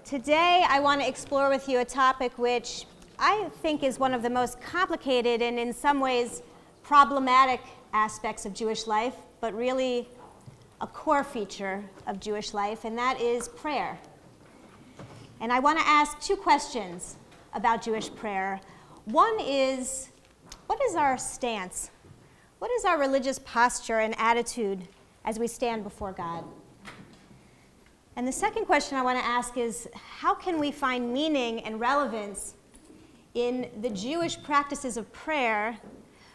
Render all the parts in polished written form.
Today, I want to explore with you a topic which I think is one of the most complicated and in some ways problematic aspects of Jewish life, but really a core feature of Jewish life, and that is prayer. And I want to ask two questions about Jewish prayer. One is, what is our stance? What is our religious posture and attitude as we stand before God? And the second question I want to ask is, how can we find meaning and relevance in the Jewish practices of prayer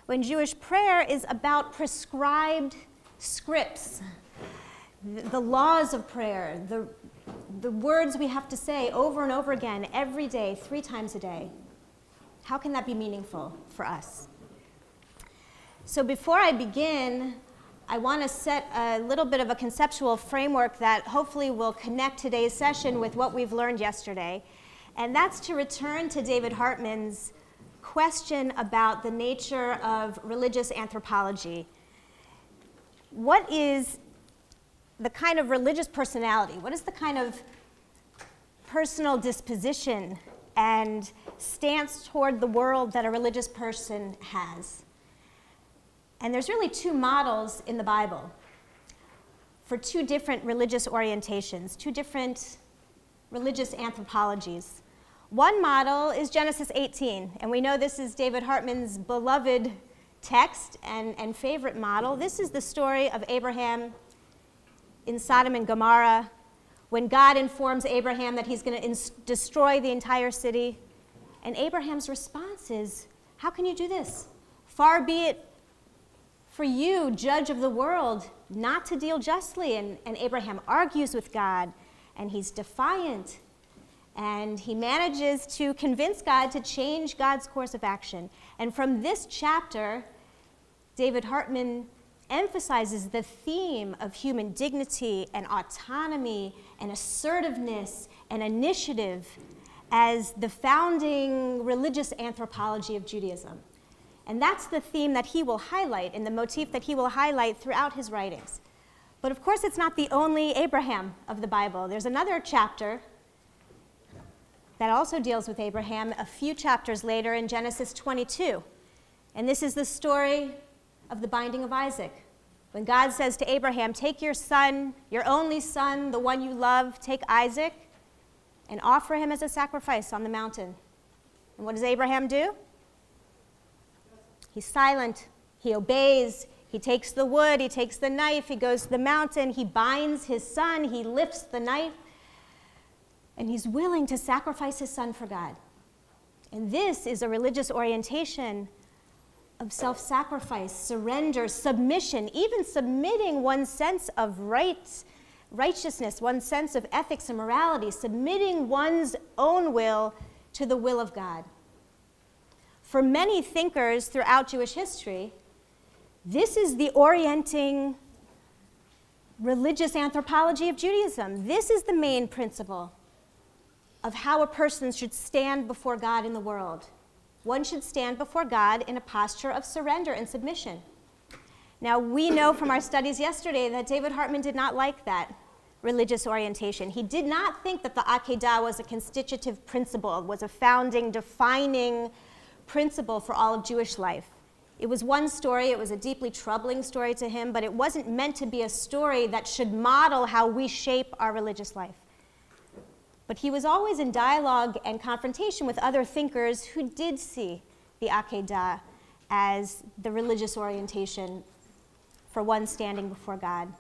when Jewish prayer is about prescribed scripts, the laws of prayer, the words we have to say over and over again every day, 3 times a day? How can that be meaningful for us? So before I begin, I want to set a little bit of a conceptual framework that hopefully will connect today's session with what we've learned yesterday. And that's to return to David Hartman's question about the nature of religious anthropology. What is the kind of religious personality? What is the kind of personal disposition and stance toward the world that a religious person has? And there's really 2 models in the Bible for 2 different religious orientations, 2 different religious anthropologies. One model is Genesis 18, and we know this is David Hartman's beloved text and favorite model. This is the story of Abraham in Sodom and Gomorrah, when God informs Abraham that he's going to destroy the entire city. And Abraham's response is, how can you do this? Far be it for you, judge of the world, not to deal justly. And Abraham argues with God, and he's defiant. And he manages to convince God to change God's course of action. And from this chapter, David Hartman emphasizes the theme of human dignity and autonomy and assertiveness and initiative as the founding religious anthropology of Judaism. And that's the theme that he will highlight and the motif that he will highlight throughout his writings. But of course, it's not the only Abraham of the Bible. There's another chapter that also deals with Abraham a few chapters later in Genesis 22. And this is the story of the binding of Isaac. When God says to Abraham, take your son, your only son, the one you love, take Isaac, and offer him as a sacrifice on the mountain. And what does Abraham do? He's silent, he obeys, he takes the wood, he takes the knife, he goes to the mountain, he binds his son, he lifts the knife, and he's willing to sacrifice his son for God. And this is a religious orientation of self-sacrifice, surrender, submission, even submitting one's sense of righteousness, one's sense of ethics and morality, submitting one's own will to the will of God. For many thinkers throughout Jewish history, this is the orienting religious anthropology of Judaism. This is the main principle of how a person should stand before God in the world. One should stand before God in a posture of surrender and submission. Now, we know from our studies yesterday that David Hartman did not like that religious orientation. He did not think that the Akedah was a constitutive principle, was a founding, defining principle for all of Jewish life. It was one story, it was a deeply troubling story to him, but it wasn't meant to be a story that should model how we shape our religious life. But he was always in dialogue and confrontation with other thinkers who did see the Akedah as the religious orientation for one standing before God.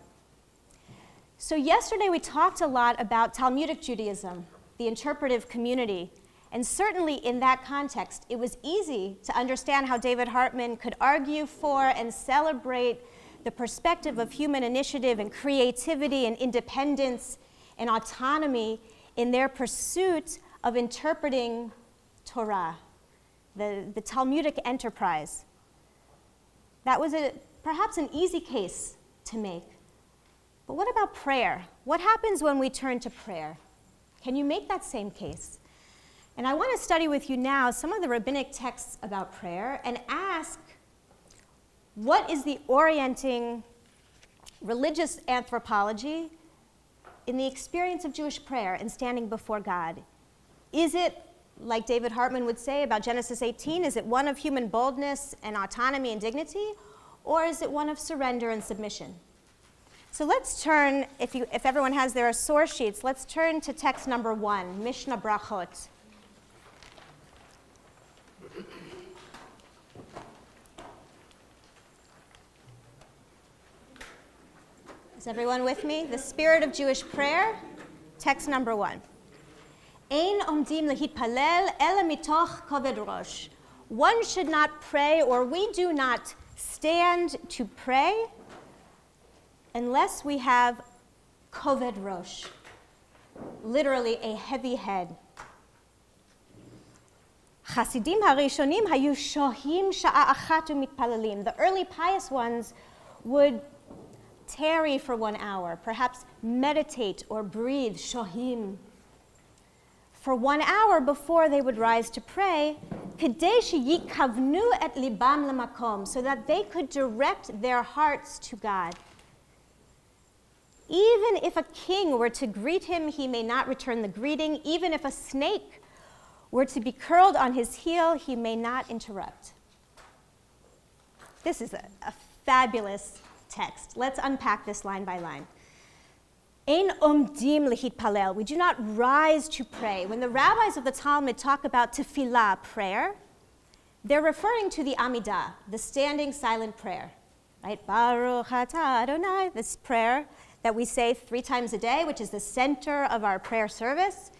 So yesterday we talked a lot about Talmudic Judaism, the interpretive community. And certainly in that context, it was easy to understand how David Hartman could argue for and celebrate the perspective of human initiative and creativity and independence and autonomy in their pursuit of interpreting Torah, the Talmudic enterprise. That was perhaps an easy case to make. But what about prayer? What happens when we turn to prayer? Can you make that same case? And I want to study with you now some of the rabbinic texts about prayer and ask, what is the orienting religious anthropology in the experience of Jewish prayer and standing before God, is it, like David Hartman would say about Genesis 18, is it one of human boldness and autonomy and dignity, or is it one of surrender and submission? So let's turn, if everyone has their source sheets, let's turn to text number 1, Mishnah Brachot. Is everyone with me? The spirit of Jewish prayer, text number 1. Ein omdim lehitpalel ela mitoch koved rosh. One should not pray, or we do not stand to pray, unless we have koved rosh, literally a heavy head. Chasidim harishonim hayu shohim sha'a achat u'mitpalalim. The early pious ones would tarry for 1 hour, perhaps meditate or breathe, shohim, for 1 hour before they would rise to pray, kedei sheyikavnu et libam lemakom, so that they could direct their hearts to God. Even if a king were to greet him, he may not return the greeting. Even if a snake were to be curled on his heel, he may not interrupt. This is a fabulous text. Let's unpack this line by line. Ein omdim lehitpalel. We do not rise to pray. When the rabbis of the Talmud talk about tefillah, prayer, they're referring to the Amidah, the standing silent prayer, right? Baruch atah Adonai, this prayer that we say 3 times a day, which is the center of our prayer service.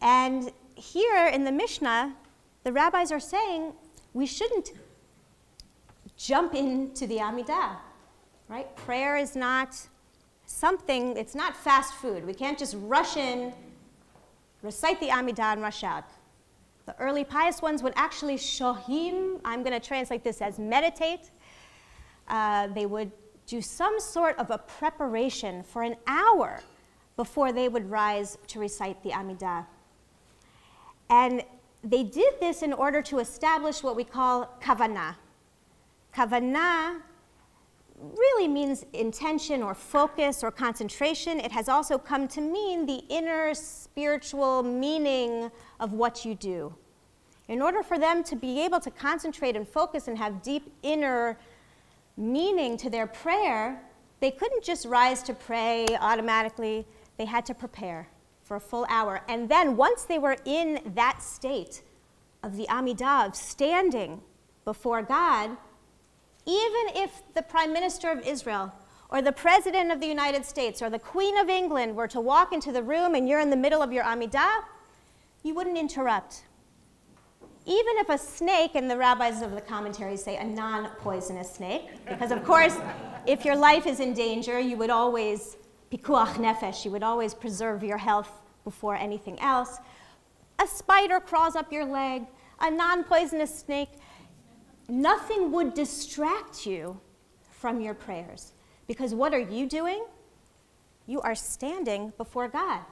And here in the Mishnah, the rabbis are saying we shouldn't jump into the Amidah, right? Prayer is not something, it's not fast food. We can't just rush in, recite the Amidah, and rush out. The early pious ones would actually shohim, I'm going to translate this as meditate. They would do some sort of a preparation for an hour before they would rise to recite the Amidah. And they did this in order to establish what we call kavanah. Kavanah really means intention or focus or concentration. It has also come to mean the inner spiritual meaning of what you do. In order for them to be able to concentrate and focus and have deep inner meaning to their prayer, they couldn't just rise to pray automatically. They had to prepare for a full hour. And then once they were in that state of the Amidah, of standing before God, even if the Prime Minister of Israel or the President of the United States or the Queen of England were to walk into the room and you're in the middle of your Amidah, you wouldn't interrupt. Even if a snake, and the rabbis of the commentaries say a non-poisonous snake, because of course, if your life is in danger, you would always, pikuach nefesh, you would always preserve your health before anything else. A spider crawls up your leg, a non-poisonous snake, nothing would distract you from your prayers. Because what are you doing? You are standing before God,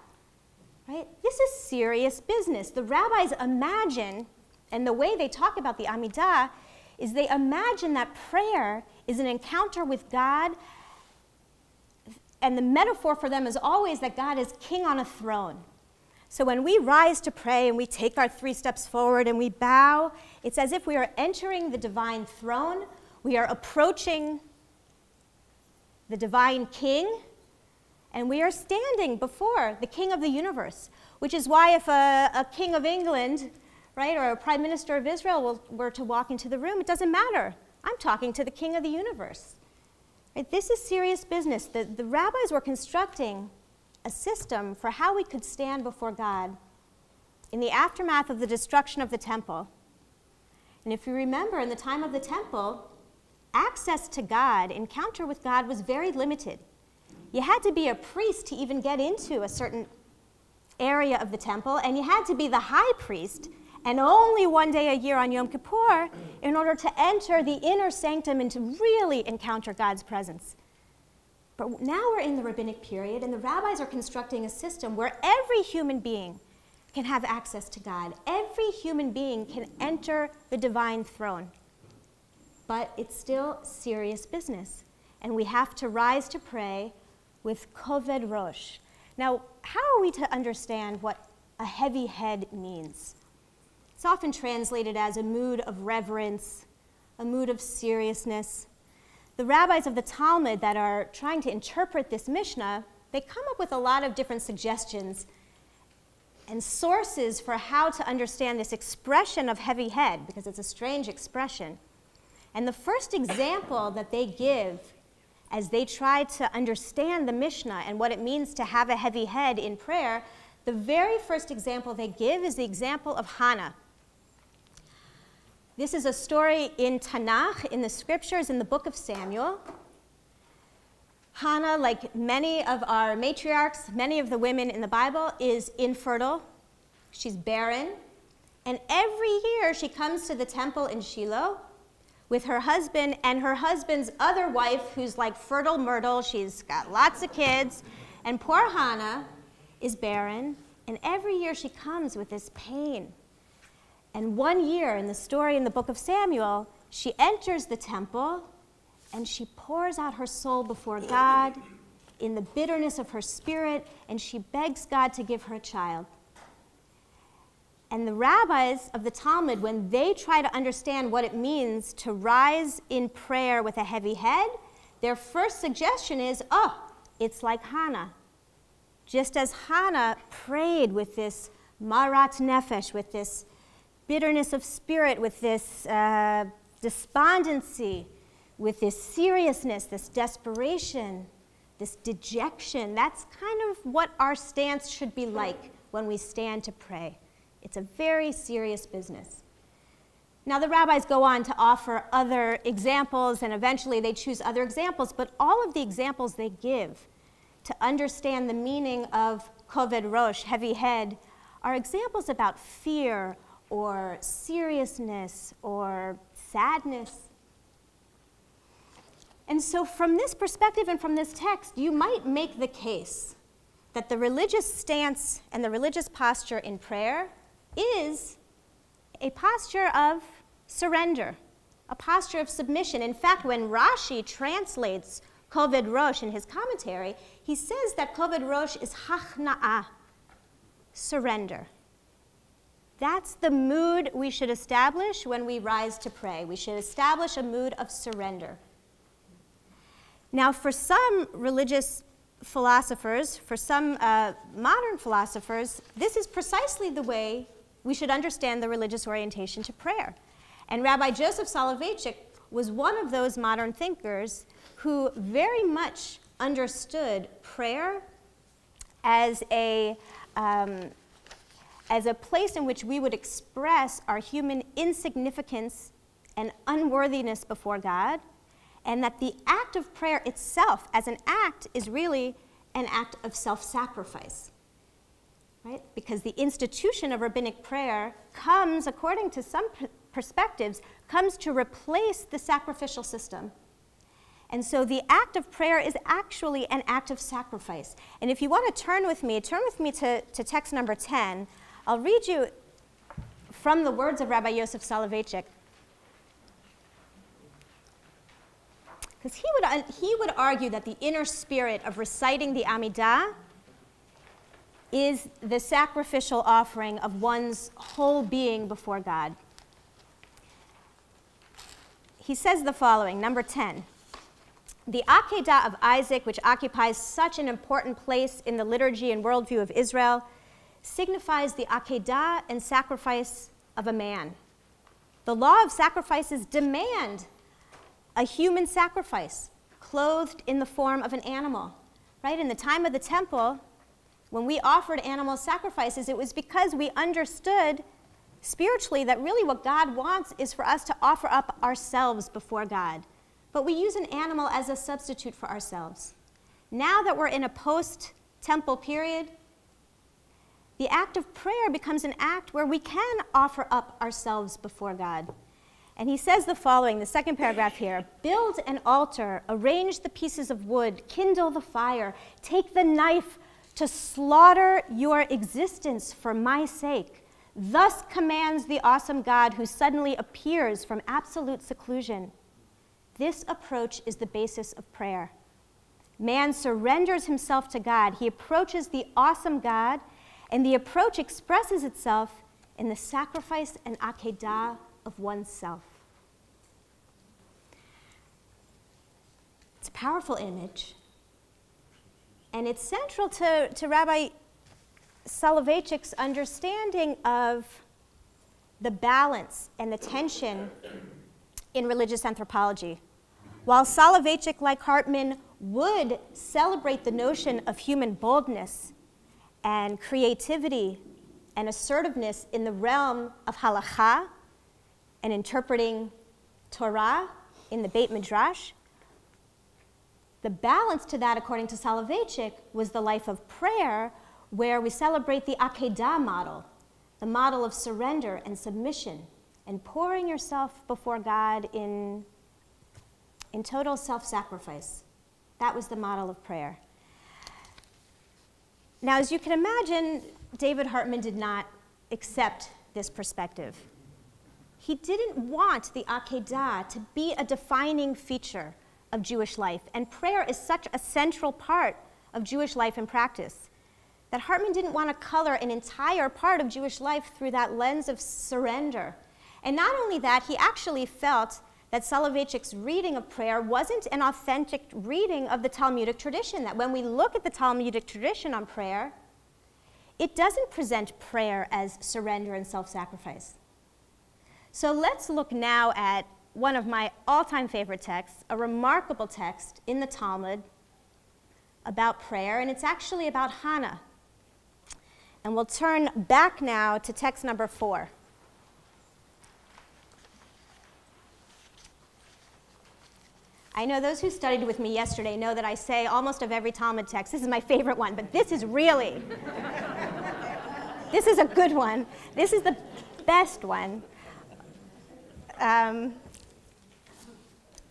right? This is serious business. The rabbis imagine, and the way they talk about the Amidah is they imagine that prayer is an encounter with God, and the metaphor for them is always that God is king on a throne. So when we rise to pray and we take our 3 steps forward and we bow, it's as if we are entering the divine throne. We are approaching the divine king, and we are standing before the king of the universe, which is why if a king of England, right, or a prime minister of Israel were to walk into the room, it doesn't matter. I'm talking to the king of the universe. Right? This is serious business. The rabbis were constructing a system for how we could stand before God in the aftermath of the destruction of the temple. And if you remember, in the time of the temple, access to God, encounter with God, was very limited. You had to be a priest to even get into a certain area of the temple, and you had to be the high priest, and only 1 day a year on Yom Kippur, in order to enter the inner sanctum and to really encounter God's presence. But now we're in the Rabbinic period, and the rabbis are constructing a system where every human being can have access to God. Every human being can enter the divine throne. But it's still serious business, and we have to rise to pray with koved rosh. Now, how are we to understand what a heavy head means? It's often translated as a mood of reverence, a mood of seriousness. The rabbis of the Talmud that are trying to interpret this Mishnah, they come up with a lot of different suggestions and sources for how to understand this expression of heavy head, because it's a strange expression. And the first example that they give as they try to understand the Mishnah and what it means to have a heavy head in prayer, the very first example they give is the example of Hannah. This is a story in Tanakh, in the scriptures, in the book of Samuel. Hannah, like many of our matriarchs, many of the women in the Bible, is infertile. She's barren. And every year she comes to the temple in Shiloh with her husband and her husband's other wife, who's like fertile myrtle. She's got lots of kids. And poor Hannah is barren. And every year she comes with this pain. And one year in the story in the book of Samuel, she enters the temple and she pours out her soul before God in the bitterness of her spirit, and she begs God to give her a child. And the rabbis of the Talmud, when they try to understand what it means to rise in prayer with a heavy head, their first suggestion is, oh, it's like Hannah. Just as Hannah prayed with this marat nefesh, with this bitterness of spirit, with this despondency, with this seriousness, this desperation, this dejection. That's kind of what our stance should be like when we stand to pray. It's a very serious business. Now, the rabbis go on to offer other examples, and eventually they choose other examples, but all of the examples they give to understand the meaning of koved rosh, heavy head, are examples about fear or seriousness or sadness. And so from this perspective and from this text, you might make the case that the religious stance and the religious posture in prayer is a posture of surrender, a posture of submission. In fact, when Rashi translates koved rosh in his commentary, he says that koved rosh is hachna'ah, surrender. That's the mood we should establish when we rise to pray. We should establish a mood of surrender. Now, for some religious philosophers, for some modern philosophers, this is precisely the way we should understand the religious orientation to prayer. And Rabbi Joseph Soloveitchik was one of those modern thinkers who very much understood prayer as a place in which we would express our human insignificance and unworthiness before God, and that the act of prayer itself as an act is really an act of self-sacrifice, right? Because the institution of rabbinic prayer comes, according to some perspectives, comes to replace the sacrificial system. And so the act of prayer is actually an act of sacrifice. And if you want to turn with me to text number 10. I'll read you from the words of Rabbi Yosef Soloveitchik. Because he would argue that the inner spirit of reciting the Amidah is the sacrificial offering of one's whole being before God. He says the following, number 10. The Akedah of Isaac, which occupies such an important place in the liturgy and worldview of Israel, signifies the Akedah and sacrifice of a man. The law of sacrifices demand a human sacrifice, clothed in the form of an animal. Right? In the time of the temple, when we offered animal sacrifices, it was because we understood spiritually that really what God wants is for us to offer up ourselves before God. But we use an animal as a substitute for ourselves. Now that we're in a post-temple period, the act of prayer becomes an act where we can offer up ourselves before God. And he says the following, the second paragraph here, build an altar, arrange the pieces of wood, kindle the fire, take the knife to slaughter your existence for my sake. Thus commands the awesome God who suddenly appears from absolute seclusion. This approach is the basis of prayer. Man surrenders himself to God. He approaches the awesome God, and the approach expresses itself in the sacrifice and akedah of oneself. It's a powerful image, and it's central to Rabbi Soloveitchik's understanding of the balance and the tension in religious anthropology. While Soloveitchik, like Hartman, would celebrate the notion of human boldness and creativity and assertiveness in the realm of halakha and interpreting Torah in the Beit Midrash, the balance to that, according to Soloveitchik, was the life of prayer, where we celebrate the akedah model, the model of surrender and submission and pouring yourself before God in total self-sacrifice. That was the model of prayer. Now, as you can imagine, David Hartman did not accept this perspective. He didn't want the akedah to be a defining feature of Jewish life, and prayer is such a central part of Jewish life and practice that Hartman didn't want to color an entire part of Jewish life through that lens of surrender. And not only that, he actually felt that Soloveitchik's reading of prayer wasn't an authentic reading of the Talmudic tradition, that when we look at the Talmudic tradition on prayer, it doesn't present prayer as surrender and self-sacrifice. So let's look now at one of my all-time favorite texts, a remarkable text in the Talmud about prayer, and it's actually about Hannah. And we'll turn back now to text number 4. I know those who studied with me yesterday know that I say almost of every Talmud text, this is my favorite one, but this is really, this is a good one. This is the best one.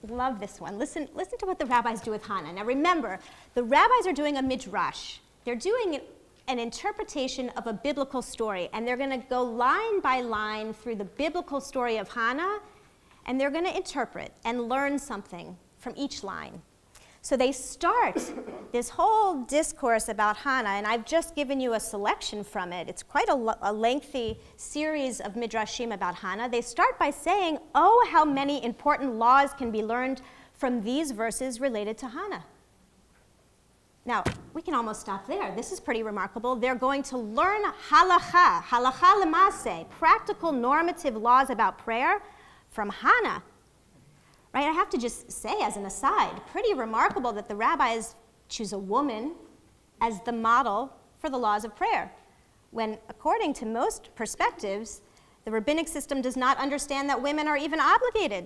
Love this one. Listen to what the rabbis do with Hannah. Now remember, the rabbis are doing a midrash. They're doing an interpretation of a biblical story, and they're going to go line by line through the biblical story of Hannah, and they're going to interpret and learn something from each line. So they start this whole discourse about Hannah, and I've just given you a selection from it. It's quite a lengthy series of midrashim about Hannah. They start by saying, oh, how many important laws can be learned from these verses related to Hannah. Now, we can almost stop there. This is pretty remarkable. They're going to learn halakha l'maseh, practical normative laws about prayer from Hannah. Right? I have to just say as an aside, pretty remarkable that the rabbis choose a woman as the model for the laws of prayer, when according to most perspectives, the rabbinic system does not understand that women are even obligated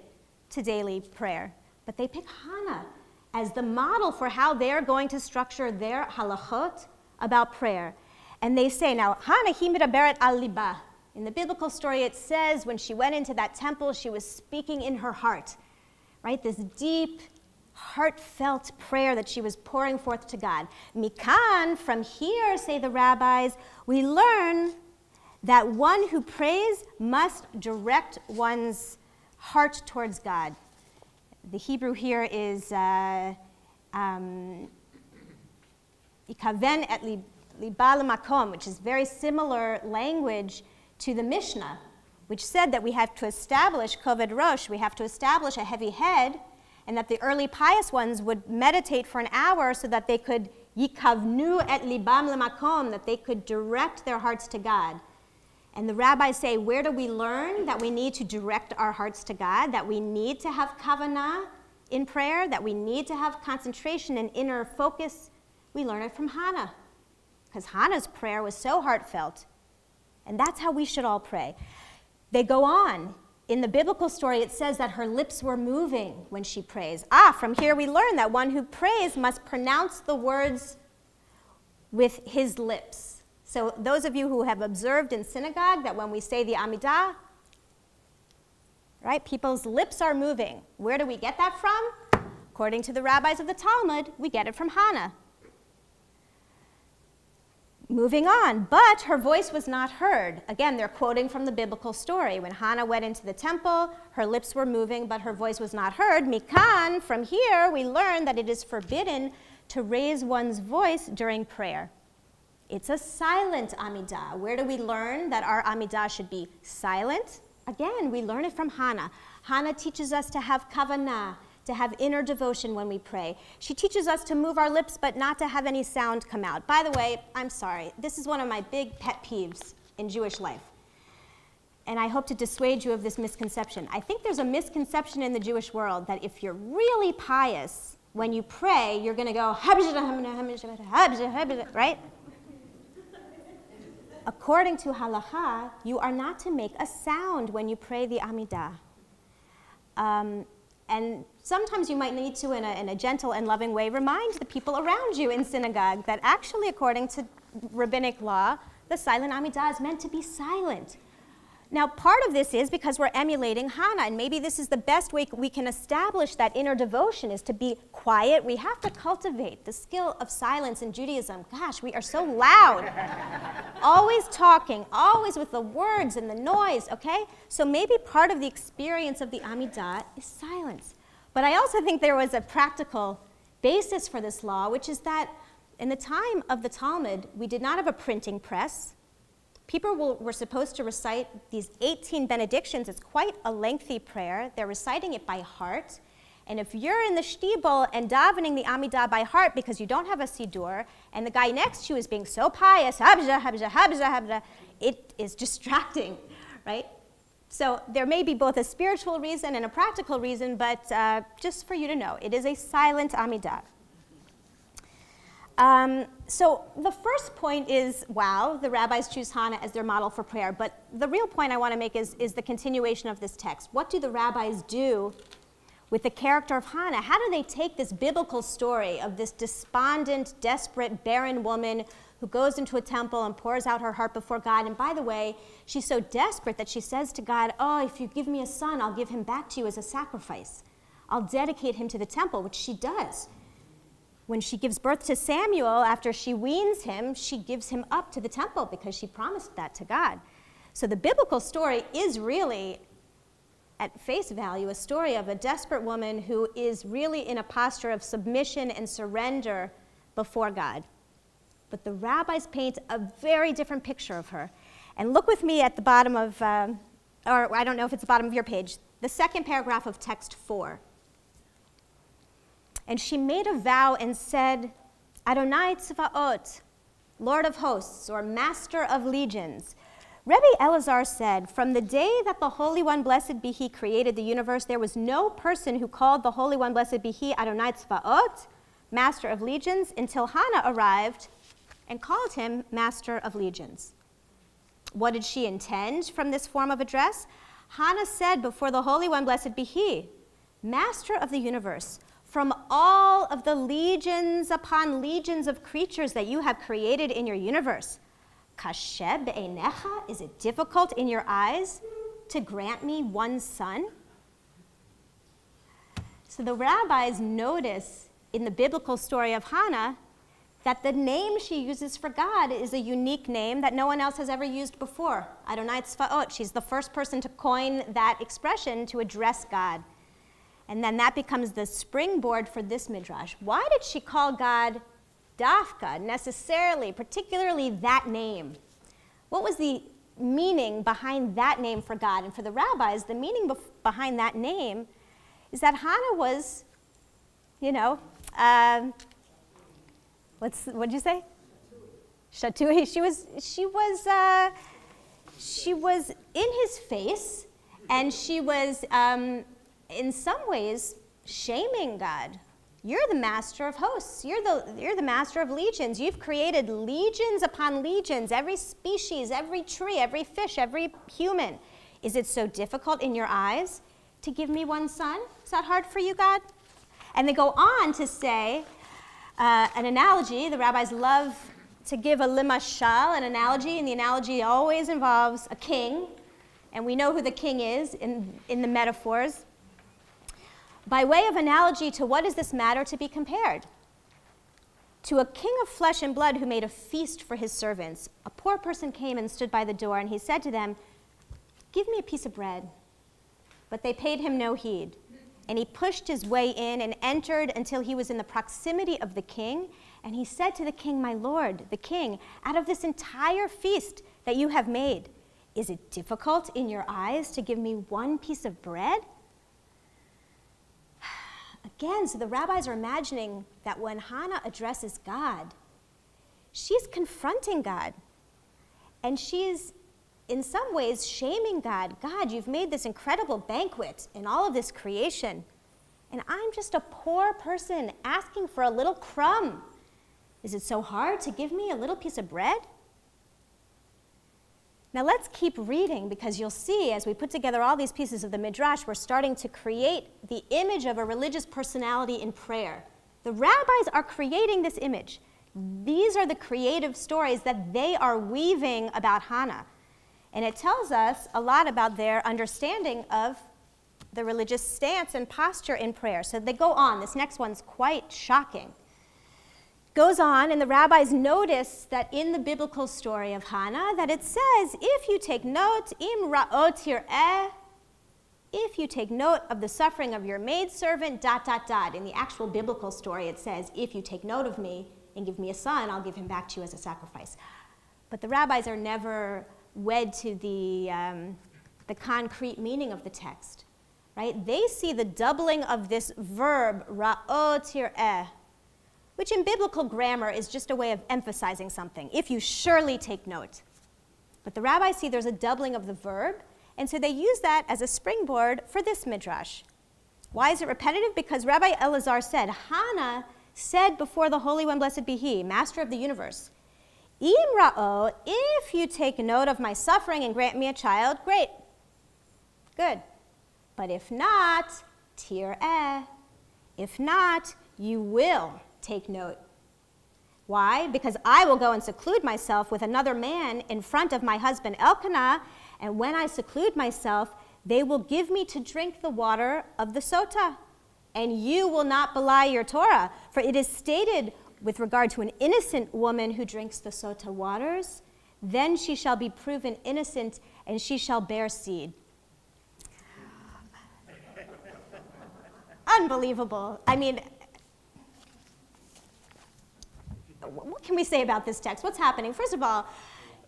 to daily prayer. But they pick Hannah as the model for how they're going to structure their halachot about prayer. And they say, now, Hannah hi medaberet al liba. In the biblical story, it says when she went into that temple, she was speaking in her heart. Right, this deep, heartfelt prayer that she was pouring forth to God. Mikan, from here, say the rabbis, we learn that one who prays must direct one's heart towards God. The Hebrew here is ikaven et liba l'makom, which is very similar language to the Mishnah, which said that we have to establish koved rosh, we have to establish a heavy head, and that the early pious ones would meditate for an hour so that they could yikavnu et libam lemakom, that they could direct their hearts to God. And the rabbis say, where do we learn that we need to direct our hearts to God, that we need to have kavanah in prayer, that we need to have concentration and inner focus? We learn it from Hannah, because Hannah's prayer was so heartfelt, and that's how we should all pray. They go on. In the biblical story, it says that her lips were moving when she prays. From here we learn that one who prays must pronounce the words with his lips. So those of you who have observed in synagogue that when we say the Amidah, right, people's lips are moving. Where do we get that from? According to the rabbis of the Talmud, we get it from Hannah. Moving on, but her voice was not heard. Again, they're quoting from the biblical story. When Hannah went into the temple, her lips were moving, but her voice was not heard. Mikan, from here, we learn that it is forbidden to raise one's voice during prayer. It's a silent Amidah. Where do we learn that our Amidah should be silent? Again, we learn it from Hannah. Hannah teaches us to have kavanah, to have inner devotion when we pray. She teaches us to move our lips but not to have any sound come out. By the way, I'm sorry, this is one of my big pet peeves in Jewish life. And I hope to dissuade you of this misconception. I think there's a misconception in the Jewish world that if you're really pious, when you pray, you're going to go, right? According to halakha, you are not to make a sound when you pray the Amidah. And sometimes you might need to, in a gentle and loving way, remind the people around you in synagogue that actually, according to rabbinic law, the silent Amidah is meant to be silent. Now, part of this is because we're emulating Hannah, and maybe this is the best way we can establish that inner devotion is to be quiet. We have to cultivate the skill of silence in Judaism. Gosh, we are so loud. Always talking, always with the words and the noise, okay? So maybe part of the experience of the Amidah is silence. But I also think there was a practical basis for this law, which is that in the time of the Talmud, we did not have a printing press. People were supposed to recite these 18 benedictions. It's quite a lengthy prayer. They're reciting it by heart. And if you're in the shtibel and davening the Amidah by heart because you don't have a siddur, and the guy next to you is being so pious, habja, habja, habja, habja, it is distracting, right? So there may be both a spiritual reason and a practical reason, but just for you to know, it is a silent Amidah. So the first point is, wow, the rabbis choose Hannah as their model for prayer. But the real point I want to make is the continuation of this text. What do the rabbis do with the character of Hannah? How do they take this biblical story of this despondent, desperate, barren woman who goes into a temple and pours out her heart before God? And by the way, she's so desperate that she says to God, oh, if you give me a son, I'll give him back to you as a sacrifice. I'll dedicate him to the temple, which she does. When she gives birth to Samuel, after she weans him, she gives him up to the temple because she promised that to God. So the biblical story is really, at face value, a story of a desperate woman who is really in a posture of submission and surrender before God. But the rabbis paint a very different picture of her. And look with me at the bottom of, or I don't know if it's the bottom of your page, the second paragraph of text 4. And she made a vow and said, Adonai Tzvaot, Lord of hosts, or Master of legions. Rabbi Elazar said, from the day that the Holy One, blessed be He, created the universe, there was no person who called the Holy One, blessed be He, Adonai Tzvaot, Master of legions, until Hannah arrived and called him Master of legions. What did she intend from this form of address? Hannah said before the Holy One, blessed be He, Master of the universe, from all of the legions upon legions of creatures that you have created in your universe. Kasheh be'einecha, is it difficult in your eyes to grant me one son? So the rabbis notice in the biblical story of Hannah that the name she uses for God is a unique name that no one else has ever used before. Adonai Tzvaot, she's the first person to coin that expression to address God. And then that becomes the springboard for this midrash. Why did she call God Dafka, necessarily, particularly that name? What was the meaning behind that name for God? And for the rabbis, the meaning behind that name is that Hannah was, you know, what'd you say? Shatui. She was in his face, and she was, in some ways, shaming God. You're the master of hosts. You're the master of legions. You've created legions upon legions, every species, every tree, every fish, every human. Is it so difficult in your eyes to give me one son? Is that hard for you, God? And they go on to say an analogy. The rabbis love to give a limashal, an analogy, and the analogy always involves a king. And we know who the king is in the metaphors. By way of analogy, to what does this matter to be compared? To a king of flesh and blood who made a feast for his servants. A poor person came and stood by the door, and he said to them, give me a piece of bread. But they paid him no heed. And he pushed his way in and entered until he was in the proximity of the king. And he said to the king, "My lord, the king, out of this entire feast that you have made, is it difficult in your eyes to give me one piece of bread?" Again, so the rabbis are imagining that when Hannah addresses God, she's confronting God. And she's, in some ways, shaming God. God, you've made this incredible banquet and all of this creation, and I'm just a poor person asking for a little crumb. Is it so hard to give me a little piece of bread? Now let's keep reading, because you'll see as we put together all these pieces of the Midrash, we're starting to create the image of a religious personality in prayer. The rabbis are creating this image. These are the creative stories that they are weaving about Hannah. And it tells us a lot about their understanding of the religious stance and posture in prayer. So they go on. This next one's quite shocking. Goes on, and the rabbis notice that in the biblical story of Hannah, that it says, if you take note, im ra'ot tir'eh, if you take note of the suffering of your maidservant, ... In the actual biblical story, it says, if you take note of me and give me a son, I'll give him back to you as a sacrifice. But the rabbis are never wed to the concrete meaning of the text, right? They see the doubling of this verb, ra'ot tir'eh, which in biblical grammar is just a way of emphasizing something, if you surely take note. But the rabbis see there's a doubling of the verb, and so they use that as a springboard for this midrash. Why is it repetitive? Because Rabbi Elazar said, Hannah said before the Holy One, blessed be He, Master of the universe, Im ra'o, if you take note of my suffering and grant me a child, great, good. But if not, tir'eh, if not, you will take note. Why? Because I will go and seclude myself with another man in front of my husband Elkanah, and when I seclude myself, they will give me to drink the water of the sota, and you will not belie your Torah, for it is stated with regard to an innocent woman who drinks the sota waters, then she shall be proven innocent, and she shall bear seed. Unbelievable. I mean, what can we say about this text? What's happening? First of all,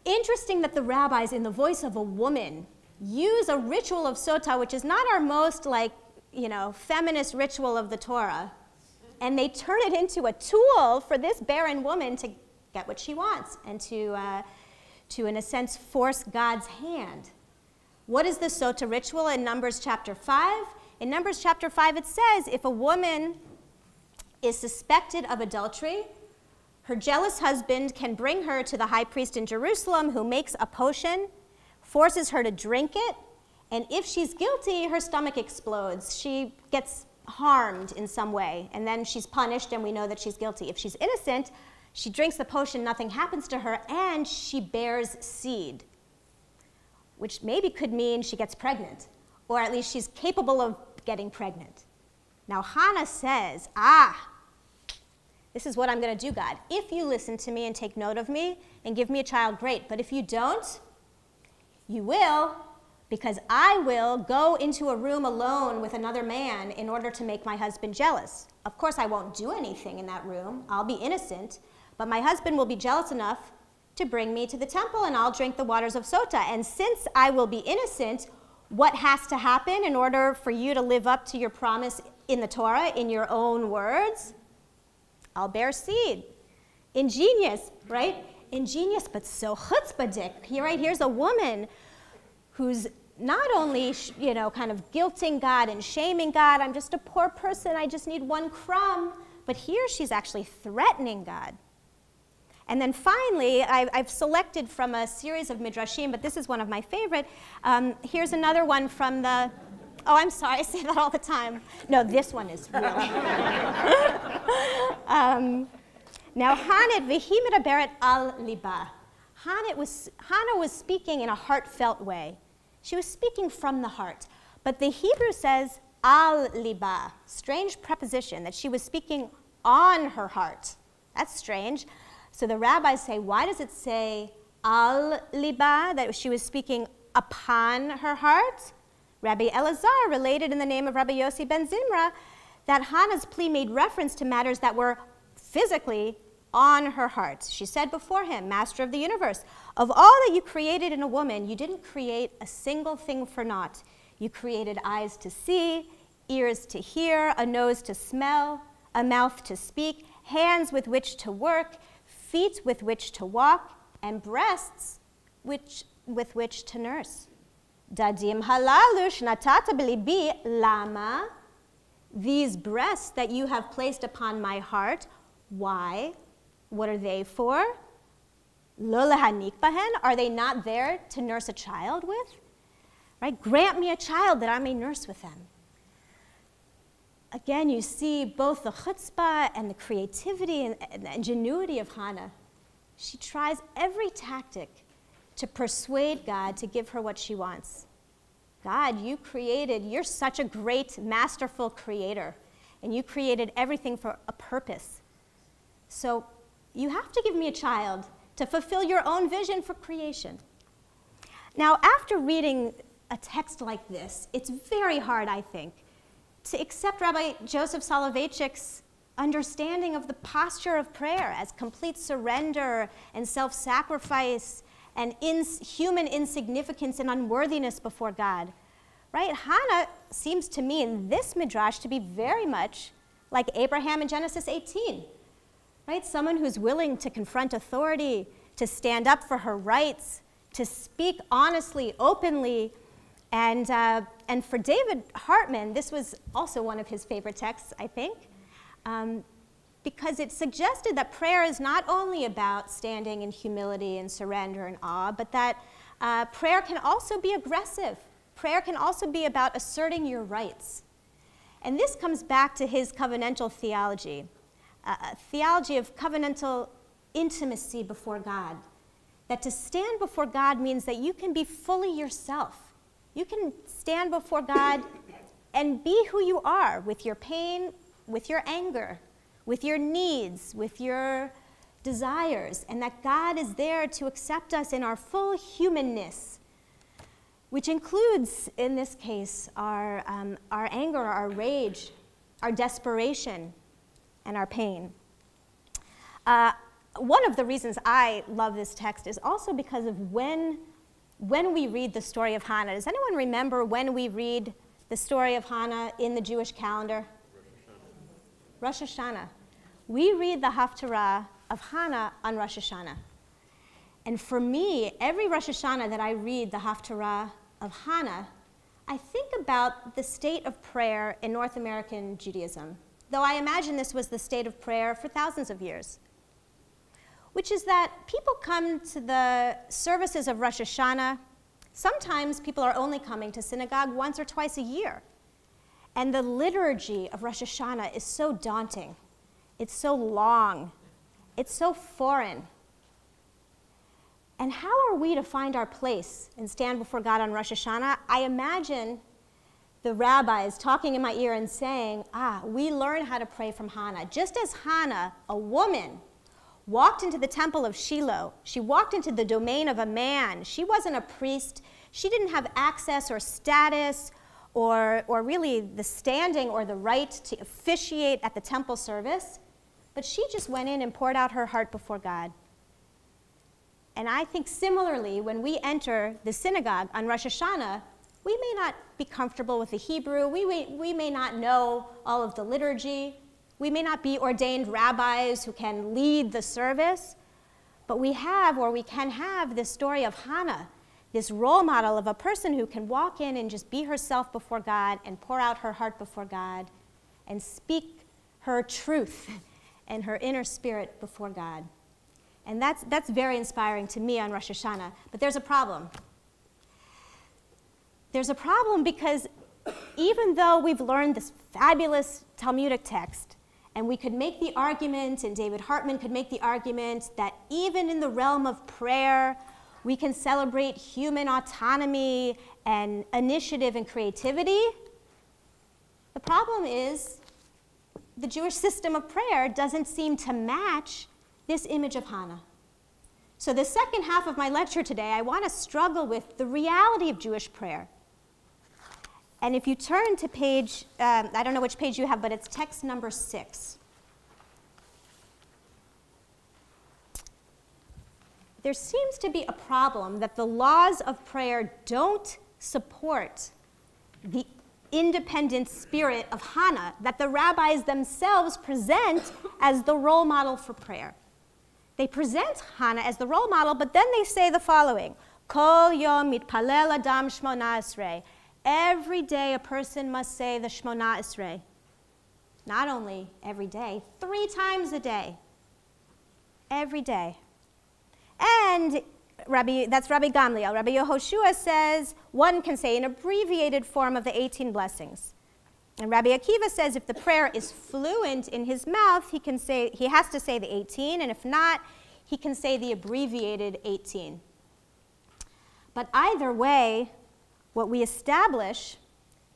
interesting that the rabbis, in the voice of a woman, use a ritual of sota, which is not our most, feminist ritual of the Torah, and they turn it into a tool for this barren woman to get what she wants and to, in a sense, force God's hand. What is the sota ritual in Numbers chapter 5? In Numbers chapter 5, it says, if a woman is suspected of adultery, her jealous husband can bring her to the high priest in Jerusalem, who makes a potion, forces her to drink it, and if she's guilty, her stomach explodes. She gets harmed in some way, and then she's punished, and we know that she's guilty. If she's innocent, she drinks the potion, nothing happens to her, and she bears seed, which maybe could mean she gets pregnant, or at least she's capable of getting pregnant. Now, Hannah says, this is what I'm going to do, God. If you listen to me and take note of me and give me a child, great. But if you don't, you will, because I will go into a room alone with another man in order to make my husband jealous. Of course, I won't do anything in that room. I'll be innocent. But my husband will be jealous enough to bring me to the temple, and I'll drink the waters of sota. And since I will be innocent, what has to happen in order for you to live up to your promise in the Torah, in your own words? I'll bear seed. Ingenious, right? Ingenious, but so chutzpahdik. Here's a woman who's not only, kind of guilting God and shaming God. I'm just a poor person. I just need one crumb. But here she's actually threatening God. And then finally, I've selected from a series of midrashim, but this is one of my favorite. Here's another one from the... Oh, I'm sorry, I say that all the time. No, this one is really. Now, Hanit v'himira beret al liba. Hannah was speaking in a heartfelt way. She was speaking from the heart. But the Hebrew says al liba, strange preposition, that she was speaking on her heart. That's strange. So the rabbis say, why does it say al liba, that she was speaking upon her heart? Rabbi Elazar related in the name of Rabbi Yossi ben Zimra that Hannah's plea made reference to matters that were physically on her heart. She said before him, Master of the universe, of all that you created in a woman, you didn't create a single thing for naught. You created eyes to see, ears to hear, a nose to smell, a mouth to speak, hands with which to work, feet with which to walk, and breasts with which to nurse. Dadim halalu shnatata b'libi lama. These breasts that you have placed upon my heart, why? What are they for? Lo lehanik bahen? Are they not there to nurse a child with? Right? Grant me a child that I may nurse with them. Again, you see both the chutzpah and the creativity and the ingenuity of Hannah. She tries every tactic to persuade God to give her what she wants. God, you're such a great, masterful creator, and you created everything for a purpose. So you have to give me a child to fulfill your own vision for creation. Now, after reading a text like this, it's very hard, I think, to accept Rabbi Joseph Soloveitchik's understanding of the posture of prayer as complete surrender and self-sacrifice and human insignificance and unworthiness before God. Right? Hannah seems to me in this midrash to be very much like Abraham in Genesis 18. Right? Someone who's willing to confront authority, to stand up for her rights, to speak honestly, openly. And for David Hartman, this was also one of his favorite texts, I think, because it suggested that prayer is not only about standing in humility and surrender and awe, but that prayer can also be aggressive. Prayer can also be about asserting your rights. And this comes back to his covenantal theology, a theology of covenantal intimacy before God, that to stand before God means that you can be fully yourself. You can stand before God and be who you are with your pain, with your anger, with your needs, with your desires, and that God is there to accept us in our full humanness, which includes, in this case, our anger, our rage, our desperation, and our pain. One of the reasons I love this text is also because of when we read the story of Hannah. Does anyone remember when we read the story of Hannah in the Jewish calendar? Rosh Hashanah. We read the Haftarah of Hannah on Rosh Hashanah. And for me, every Rosh Hashanah that I read the Haftarah of Hannah, I think about the state of prayer in North American Judaism, though I imagine this was the state of prayer for thousands of years, which is that people come to the services of Rosh Hashanah. Sometimes people are only coming to synagogue once or twice a year. And the liturgy of Rosh Hashanah is so daunting. It's so long. It's so foreign. And how are we to find our place and stand before God on Rosh Hashanah? I imagine the rabbis talking in my ear and saying, we learn how to pray from Hannah. Just as Hannah, a woman, walked into the temple of Shiloh. She walked into the domain of a man. She wasn't a priest. She didn't have access or status or really the standing or the right to officiate at the temple service. But she just went in and poured out her heart before God. And I think similarly, when we enter the synagogue on Rosh Hashanah, we may not be comfortable with the Hebrew. We may not know all of the liturgy. We may not be ordained rabbis who can lead the service, but we can have this story of Hannah, this role model of a person who can walk in and just be herself before God and pour out her heart before God and speak her truth and her inner spirit before God. And that's very inspiring to me on Rosh Hashanah. But there's a problem. There's a problem because even though we've learned this fabulous Talmudic text, and we could make the argument, and David Hartman could make the argument, that even in the realm of prayer, we can celebrate human autonomy and initiative and creativity. The problem is the Jewish system of prayer doesn't seem to match this image of Hannah. So the second half of my lecture today, I want to struggle with the reality of Jewish prayer. And if you turn to page, I don't know which page you have, but it's text number 6. There seems to be a problem that the laws of prayer don't support the independent spirit of Hannah that the rabbis themselves present as the role model for prayer. They present Hannah as the role model, but then they say the following: Kol yom mitpalel adam shmona esrei. Every day a person must say the Shmona Esrei. Not only every day, 3 times a day. Every day. And that's Rabbi Gamliel. Rabbi Yehoshua says one can say an abbreviated form of the 18 blessings. And Rabbi Akiva says if the prayer is fluent in his mouth, he has to say the 18, and if not, he can say the abbreviated 18. But either way, what we establish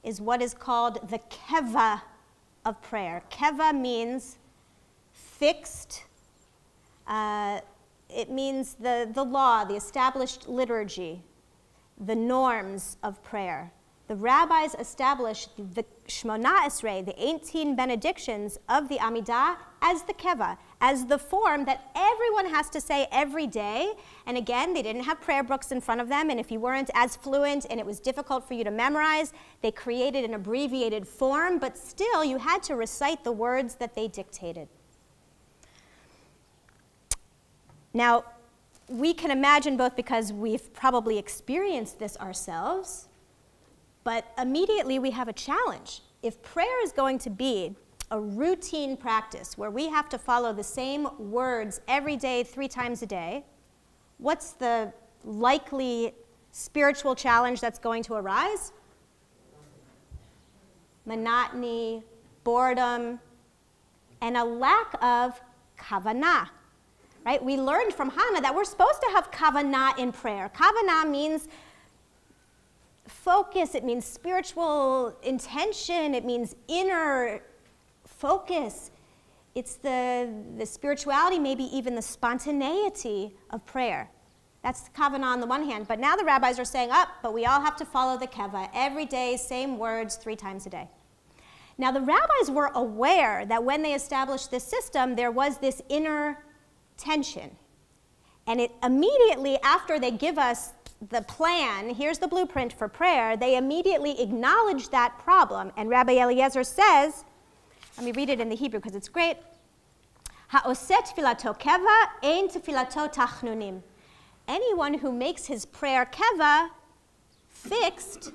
is what is called the keva of prayer. Keva means fixed. It means the law, the established liturgy, the norms of prayer. The rabbis established the Shmona Esrei, the 18 benedictions of the Amidah, as the keva, as the form that everyone has to say every day. And again, they didn't have prayer books in front of them, and if you weren't as fluent and it was difficult for you to memorize, they created an abbreviated form, but still you had to recite the words that they dictated. Now, we can imagine, both because we've probably experienced this ourselves, but immediately we have a challenge. If prayer is going to be a routine practice where we have to follow the same words every day, 3 times a day, what's the likely spiritual challenge that's going to arise? Monotony, boredom, and a lack of kavanah. Right? We learned from Hannah that we're supposed to have kavanah in prayer. Kavanah means focus, it means spiritual intention, it means inner focus. It's the spirituality, maybe even the spontaneity of prayer. That's the kavanah on the one hand, but now the rabbis are saying, but we all have to follow the keva. Every day, same words, 3 times a day. Now the rabbis were aware that when they established this system, there was this inner tension. And it immediately, after they give us the plan, here's the blueprint for prayer, they immediately acknowledge that problem. And Rabbi Eliezer says, let me read it in the Hebrew because it's great. Ha'oset tfilato keva ein tfilato tachnunim. Anyone who makes his prayer keva, fixed,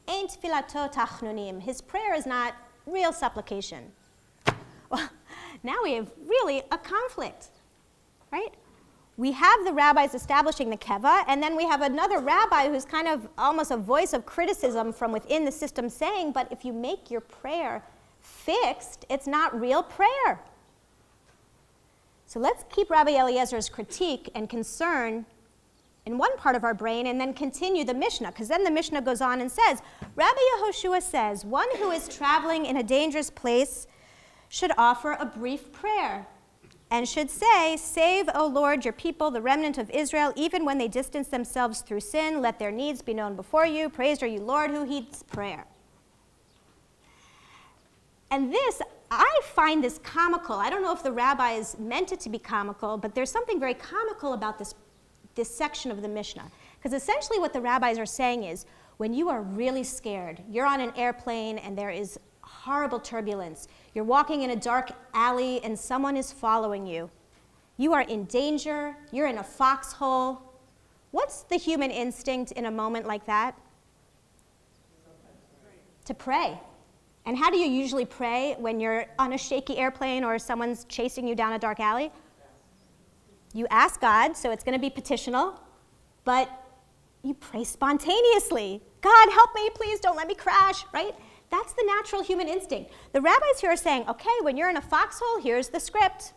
ein tfilato tachnunim. His prayer is not real supplication. Well, now we have really a conflict. Right? We have the rabbis establishing the keva, and then we have another rabbi who's kind of almost a voice of criticism from within the system saying, but if you make your prayer fixed, it's not real prayer. So let's keep Rabbi Eliezer's critique and concern in one part of our brain and then continue the Mishnah, because then the Mishnah goes on and says, Rabbi Yehoshua says, one who is traveling in a dangerous place should offer a brief prayer and should say, save, O Lord, your people, the remnant of Israel, even when they distance themselves through sin, let their needs be known before you. Praised are you, Lord, who heeds prayer. And this, I find this comical. I don't know if the rabbis meant it to be comical, but there's something very comical about this section of the Mishnah. Because essentially what the rabbis are saying is, when you are really scared, you're on an airplane and there is horrible turbulence, you're walking in a dark alley and someone is following you. You are in danger, you're in a foxhole. What's the human instinct in a moment like that? To pray. And how do you usually pray when you're on a shaky airplane or someone's chasing you down a dark alley? You ask God, so it's going to be petitional, but you pray spontaneously. God, help me, please don't let me crash, right? That's the natural human instinct. The rabbis here are saying, okay, when you're in a foxhole, here's the script.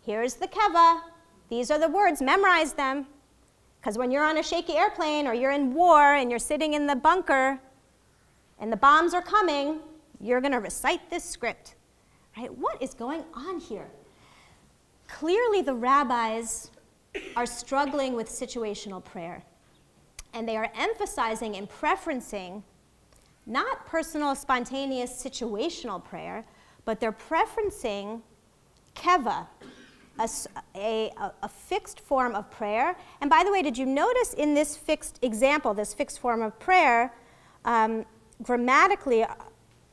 Here's the keva. These are the words, memorize them. Because when you're on a shaky airplane or you're in war and you're sitting in the bunker and the bombs are coming, you're going to recite this script. Right? What is going on here? Clearly the rabbis are struggling with situational prayer. And they are emphasizing and preferencing not personal, spontaneous, situational prayer, but they're preferencing keva, a fixed form of prayer. And by the way, did you notice in this fixed example, this fixed form of prayer, grammatically,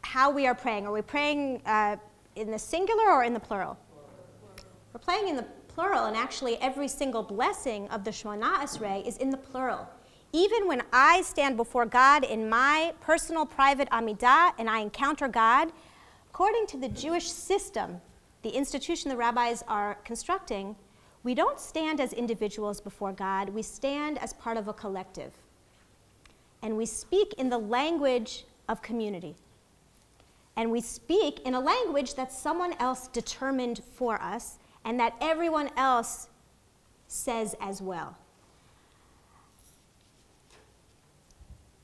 how we are praying? Are we praying in the singular or in the plural? We're praying in the plural, and actually every single blessing of the Shemona Esrei is in the plural. Even when I stand before God in my personal, private Amidah and I encounter God, according to the Jewish system, the institution the rabbis are constructing, we don't stand as individuals before God, we stand as part of a collective. And we speak in the language of community. And we speak in a language that someone else determined for us and that everyone else says as well.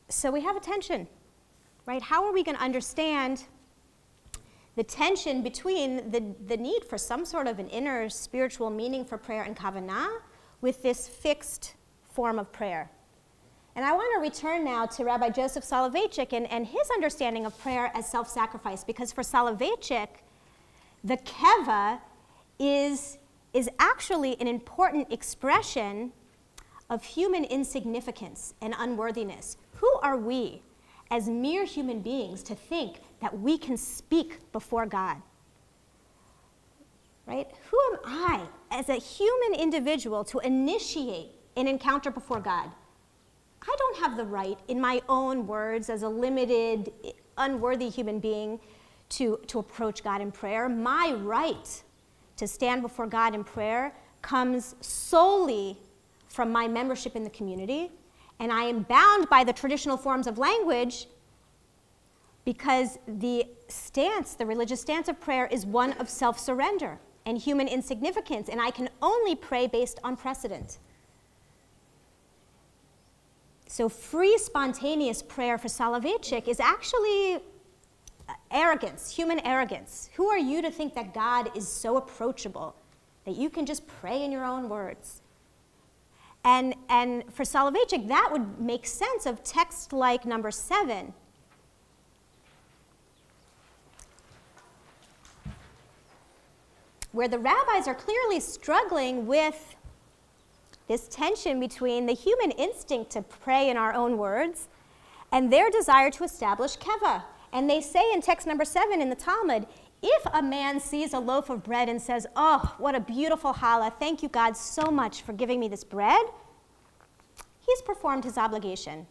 So we have a tension, right? How are we going to understand the tension between the need for some sort of an inner spiritual meaning for prayer and kavanah with this fixed form of prayer? And I want to return now to Rabbi Joseph Soloveitchik and his understanding of prayer as self-sacrifice, because for Soloveitchik, the keva is actually an important expression of human insignificance and unworthiness. Who are we as mere human beings to think that we can speak before God? Right? Who am I as a human individual to initiate an encounter before God? I don't have the right in my own words as a limited, unworthy human being to approach God in prayer. My right to stand before God in prayer comes solely from my membership in the community, and I am bound by the traditional forms of language because the religious stance of prayer is one of self-surrender and human insignificance, and I can only pray based on precedent. So free, spontaneous prayer for Soloveitchik is actually arrogance, human arrogance. Who are you to think that God is so approachable that you can just pray in your own words? And for Soloveitchik, that would make sense of text like number 7. Where the rabbis are clearly struggling with this tension between the human instinct to pray in our own words and their desire to establish keva. And they say in text number 7 in the Talmud, if a man sees a loaf of bread and says, "Oh, what a beautiful challah, thank you God so much for giving me this bread," he's performed his obligation.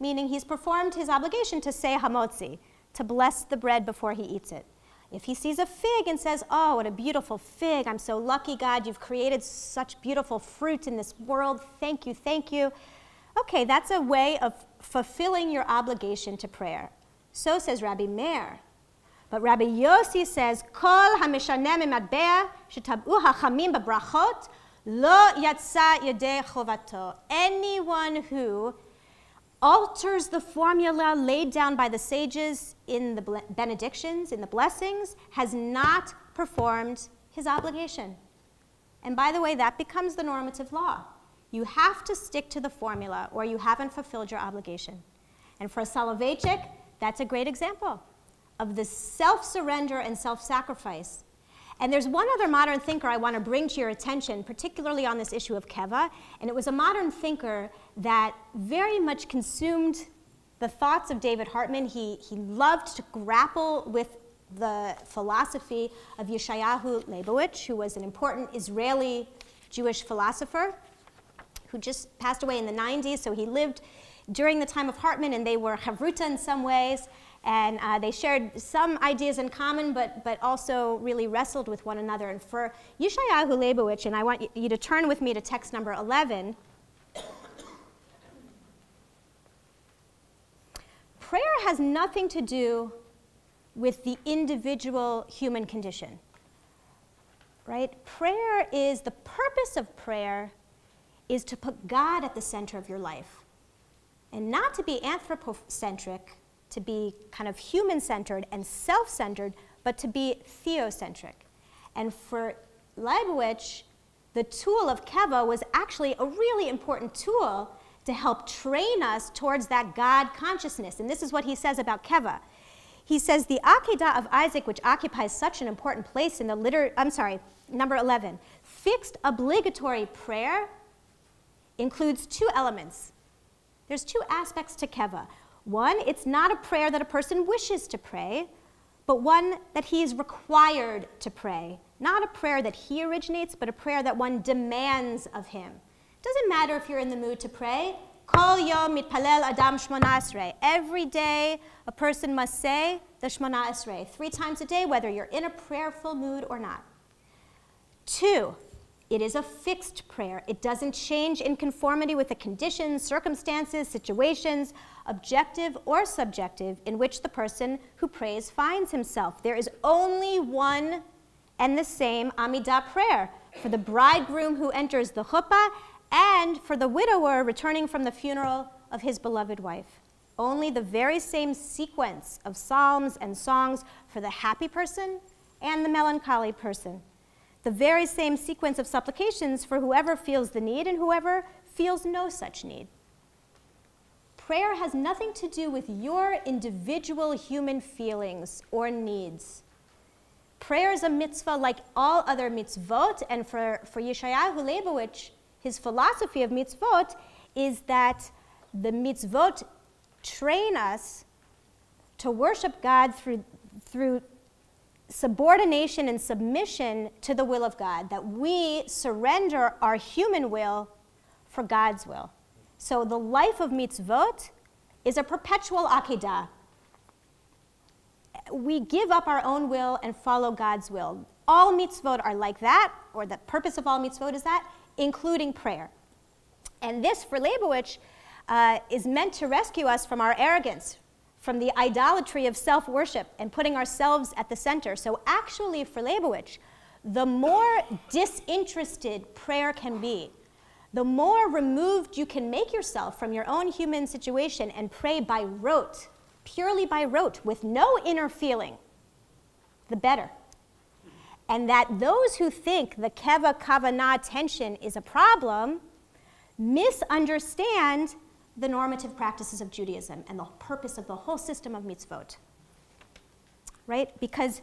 Meaning he's performed his obligation to say hamotzi, to bless the bread before he eats it. If he sees a fig and says, "Oh, what a beautiful fig, I'm so lucky, God, you've created such beautiful fruit in this world, thank you, thank you." Okay, that's a way of fulfilling your obligation to prayer. So says Rabbi Meir. But Rabbi Yossi says, "Kol hameshaneh mematbea shetab'u hachamim bebrachot lo yatsa yedei chovato." Anyone who alters the formula laid down by the sages in the benedictions, in the blessings, has not performed his obligation. And by the way, that becomes the normative law. You have to stick to the formula or you haven't fulfilled your obligation. And for Soloveitchik, that's a great example of the self-surrender and self-sacrifice. And there's one other modern thinker I want to bring to your attention, particularly on this issue of keva, and it was a modern thinker that very much consumed the thoughts of David Hartman. He loved to grapple with the philosophy of Yeshayahu Leibowitz, who was an important Israeli Jewish philosopher who just passed away in the 90s, so he lived during the time of Hartman, and they were chavruta in some ways. And they shared some ideas in common, but also really wrestled with one another. And for Yeshayahu Leibowitz, and I want you to turn with me to text number 11, prayer has nothing to do with the individual human condition, right? The purpose of prayer is to put God at the center of your life, and not to be anthropocentric, to be kind of human-centered and self-centered, but to be theocentric. And for Leibowitz, the tool of keva was actually a really important tool to help train us towards that God consciousness. And this is what he says about keva. He says, the Akedah of Isaac, which occupies such an important place in the number 11, fixed obligatory prayer includes two elements. There's two aspects to keva. One, it's not a prayer that a person wishes to pray, but one that he is required to pray. Not a prayer that he originates, but a prayer that one demands of him. It doesn't matter if you're in the mood to pray. Kol yom mitpalel adam shmona esrei. Every day, a person must say the shmona esrei 3 times a day, whether you're in a prayerful mood or not. 2, it is a fixed prayer. It doesn't change in conformity with the conditions, circumstances, situations, objective or subjective, in which the person who prays finds himself. There is only one and the same Amidah prayer for the bridegroom who enters the chuppah and for the widower returning from the funeral of his beloved wife. Only the very same sequence of psalms and songs for the happy person and the melancholy person. The very same sequence of supplications for whoever feels the need and whoever feels no such need. Prayer has nothing to do with your individual human feelings or needs. Prayer is a mitzvah like all other mitzvot, and for Yeshayahu Leibowitz, his philosophy of mitzvot is that the mitzvot train us to worship God through subordination and submission to the will of God, that we surrender our human will for God's will. So the life of mitzvot is a perpetual akedah. We give up our own will and follow God's will. All mitzvot are like that, or the purpose of all mitzvot is that, including prayer. And this, for Leibowitz, is meant to rescue us from our arrogance, from the idolatry of self-worship and putting ourselves at the center. So actually, for Leibowitz, the more disinterested prayer can be, the more removed you can make yourself from your own human situation and pray by rote, purely by rote, with no inner feeling, the better. And that those who think the keva kavanah tension is a problem misunderstand the normative practices of Judaism and the purpose of the whole system of mitzvot, right? Because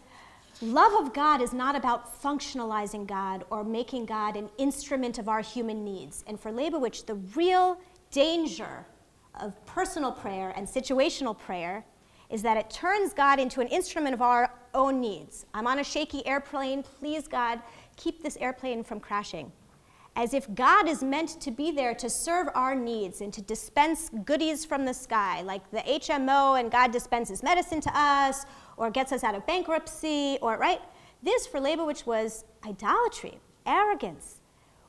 love of God is not about functionalizing God or making God an instrument of our human needs. And for Leibowitz, the real danger of personal prayer and situational prayer is that it turns God into an instrument of our own needs. I'm on a shaky airplane, please God, keep this airplane from crashing. As if God is meant to be there to serve our needs and to dispense goodies from the sky, like the HMO and God dispenses medicine to us, or gets us out of bankruptcy, or, right? This, for Leibowitz, was idolatry, arrogance.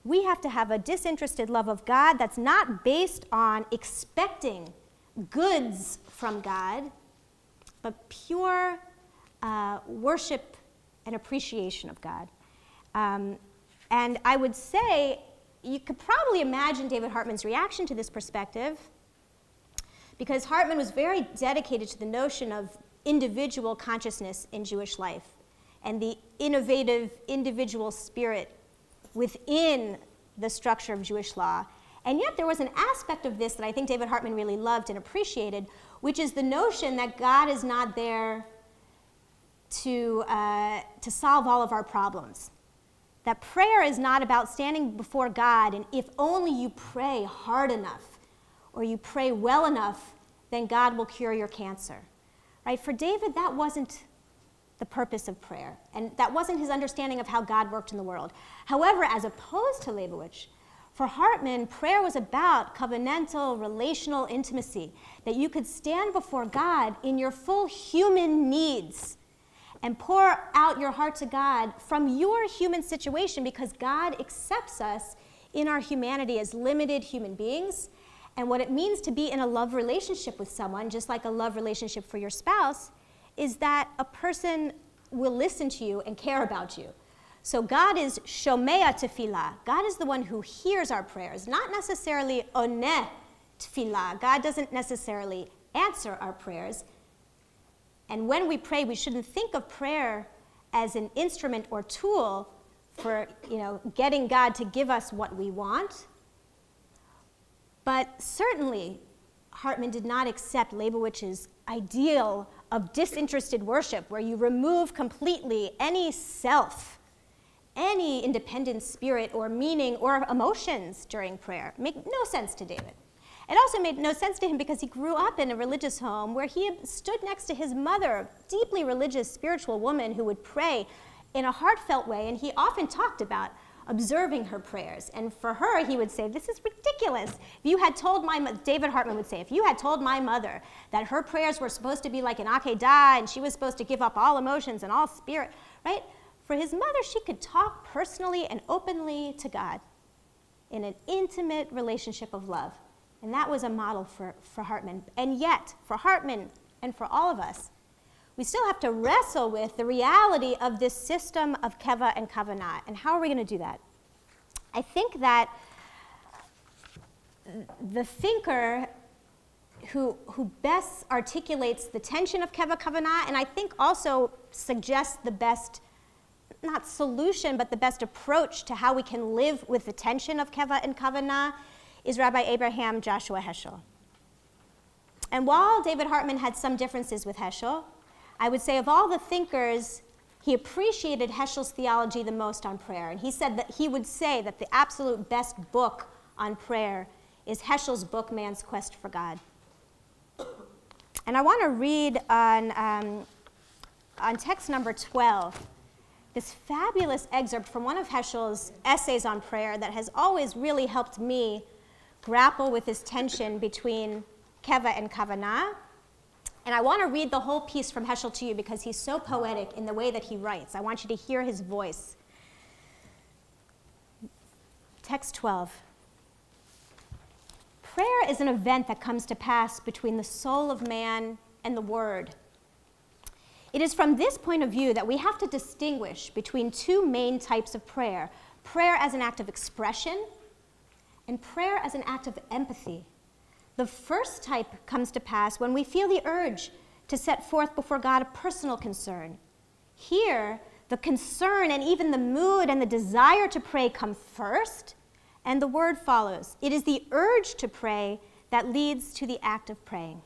We have to have a disinterested love of God that's not based on expecting goods from God, but pure worship and appreciation of God. And I would say, you could probably imagine David Hartman's reaction to this perspective, because Hartman was very dedicated to the notion of individual consciousness in Jewish life and the innovative individual spirit within the structure of Jewish law. And yet there was an aspect of this that I think David Hartman really loved and appreciated, which is the notion that God is not there to solve all of our problems. That prayer is not about standing before God and if only you pray hard enough or you pray well enough, then God will cure your cancer. Right? For David, that wasn't the purpose of prayer, and that wasn't his understanding of how God worked in the world. However, as opposed to Leibowitz, for Hartman, prayer was about covenantal, relational intimacy, that you could stand before God in your full human needs and pour out your heart to God from your human situation, because God accepts us in our humanity as limited human beings. And what it means to be in a love relationship with someone, just like a love relationship for your spouse, is that a person will listen to you and care about you. So God is shomea tefillah. God is the one who hears our prayers, not necessarily oneh tefillah. God doesn't necessarily answer our prayers. And when we pray, we shouldn't think of prayer as an instrument or tool for, getting God to give us what we want. But certainly, Hartman did not accept Leibowitz's ideal of disinterested worship, where you remove completely any self, any independent spirit or meaning or emotions during prayer. Make no sense to David. It also made no sense to him because he grew up in a religious home where he stood next to his mother, a deeply religious, spiritual woman who would pray in a heartfelt way, and he often talked about observing her prayers. And for her, he would say, this is ridiculous. If you had told David Hartman would say, if you had told my mother that her prayers were supposed to be like an akedah and she was supposed to give up all emotions and all spirit, right? For his mother, she could talk personally and openly to God in an intimate relationship of love. And that was a model for Hartman. And yet, for Hartman and for all of us, we still have to wrestle with the reality of this system of keva and kavanah. And how are we going to do that? I think that the thinker who best articulates the tension of keva kavanah, and I think also suggests the best, not solution, but the best approach to how we can live with the tension of keva and kavanah, is Rabbi Abraham Joshua Heschel. And while David Hartman had some differences with Heschel, I would say of all the thinkers, he appreciated Heschel's theology the most on prayer. And he said that he would say that the absolute best book on prayer is Heschel's book, Man's Quest for God. And I want to read on text number 12, this fabulous excerpt from one of Heschel's essays on prayer that has always really helped me grapple with this tension between keva and kavanah. And I want to read the whole piece from Heschel to you because he's so poetic in the way that he writes. I want you to hear his voice. Text 12. Prayer is an event that comes to pass between the soul of man and the Word. It is from this point of view that we have to distinguish between two main types of prayer: prayer as an act of expression and prayer as an act of empathy. The first type comes to pass when we feel the urge to set forth before God a personal concern. Here, the concern and even the mood and the desire to pray come first, and the word follows. It is the urge to pray that leads to the act of praying.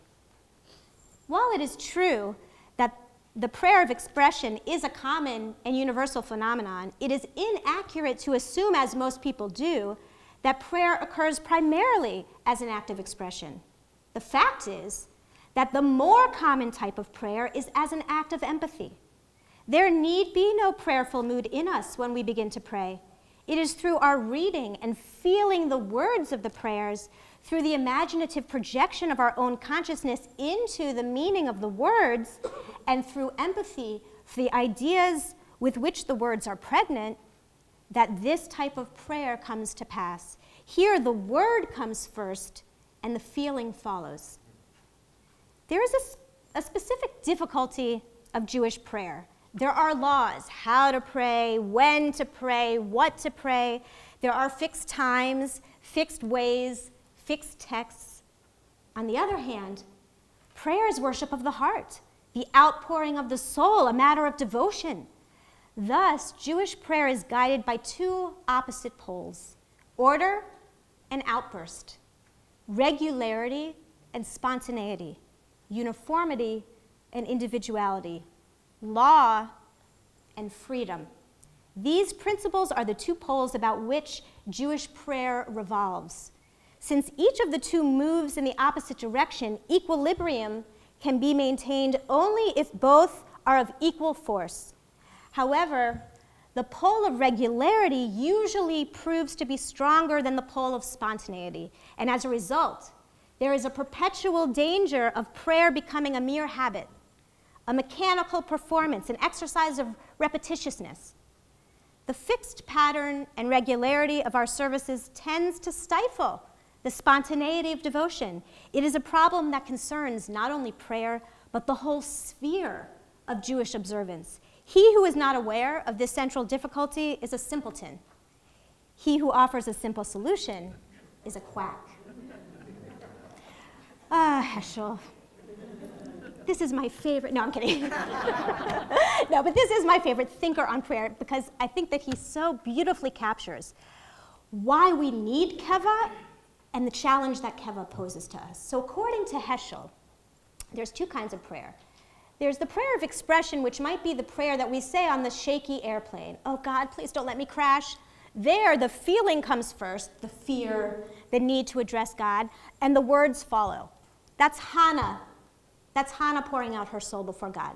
While it is true that the prayer of expression is a common and universal phenomenon, it is inaccurate to assume, as most people do, that prayer occurs primarily as an act of expression. The fact is that the more common type of prayer is as an act of empathy. There need be no prayerful mood in us when we begin to pray. It is through our reading and feeling the words of the prayers, through the imaginative projection of our own consciousness into the meaning of the words, and through empathy for the ideas with which the words are pregnant, that this type of prayer comes to pass. Here, the word comes first, and the feeling follows. There is a specific difficulty of Jewish prayer. There are laws: how to pray, when to pray, what to pray. There are fixed times, fixed ways, fixed texts. On the other hand, prayer is worship of the heart, the outpouring of the soul, a matter of devotion. Thus, Jewish prayer is guided by two opposite poles: order and outburst, regularity and spontaneity, uniformity and individuality, law and freedom. These principles are the two poles about which Jewish prayer revolves. Since each of the two moves in the opposite direction, equilibrium can be maintained only if both are of equal force. However, the pole of regularity usually proves to be stronger than the pole of spontaneity, and as a result, there is a perpetual danger of prayer becoming a mere habit, a mechanical performance, an exercise of repetitiousness. The fixed pattern and regularity of our services tends to stifle the spontaneity of devotion. It is a problem that concerns not only prayer, but the whole sphere of Jewish observance. He who is not aware of this central difficulty is a simpleton. He who offers a simple solution is a quack. Heschel. This is my favorite, no, I'm kidding. No, but this is my favorite thinker on prayer because I think that he so beautifully captures why we need keva and the challenge that Keva poses to us. So according to Heschel, there's two kinds of prayer. There's the prayer of expression, which might be the prayer that we say on the shaky airplane. Oh God, please don't let me crash. There, the feeling comes first, the fear, the need to address God, and the words follow. That's Hannah. That's Hannah pouring out her soul before God.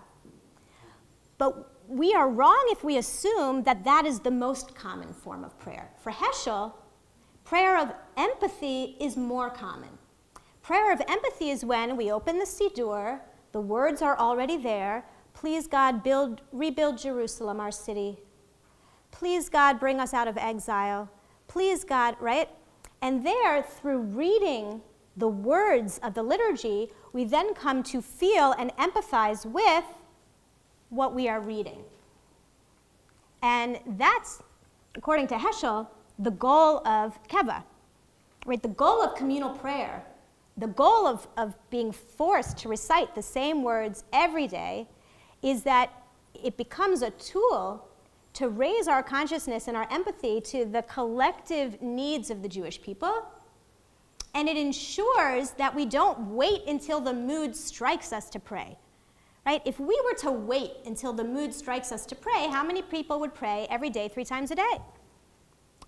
But we are wrong if we assume that that is the most common form of prayer. For Heschel, prayer of empathy is more common. Prayer of empathy is when we open the Siddur, the words are already there. Please, God, rebuild Jerusalem, our city. Please, God, bring us out of exile. Please, God, right? And there, through reading the words of the liturgy, we then come to feel and empathize with what we are reading. And that's, according to Heschel, the goal of Keva, right? The goal of communal prayer, the goal of being forced to recite the same words every day is that it becomes a tool to raise our consciousness and our empathy to the collective needs of the Jewish people. And it ensures that we don't wait until the mood strikes us to pray, right? If we were to wait until the mood strikes us to pray, how many people would pray every day 3 times a day?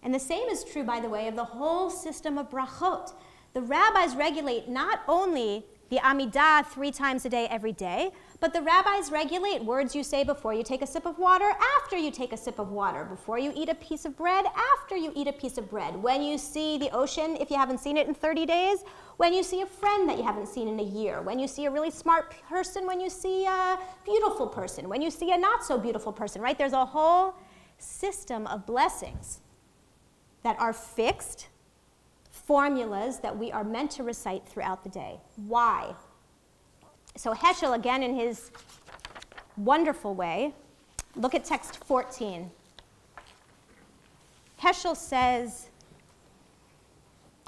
And the same is true, by the way, of the whole system of brachot. The rabbis regulate not only the Amidah 3 times a day every day, but the rabbis regulate words you say before you take a sip of water, after you take a sip of water, before you eat a piece of bread, after you eat a piece of bread, when you see the ocean, if you haven't seen it in 30 days, when you see a friend that you haven't seen in a year, when you see a really smart person, when you see a beautiful person, when you see a not so beautiful person, right? There's a whole system of blessings that are fixed formulas that we are meant to recite throughout the day. Why? So Heschel, again in his wonderful way, look at text 14. Heschel says,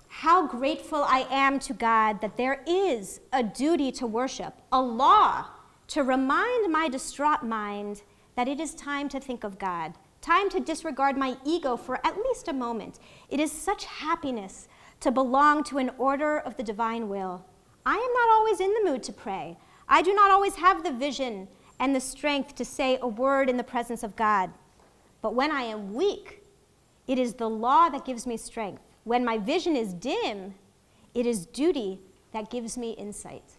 how grateful I am to God that there is a duty to worship, a law to remind my distraught mind that it is time to think of God, time to disregard my ego for at least a moment. It is such happiness to belong to an order of the divine will. I am not always in the mood to pray. I do not always have the vision and the strength to say a word in the presence of God. But when I am weak, it is the law that gives me strength. When my vision is dim, it is duty that gives me insight.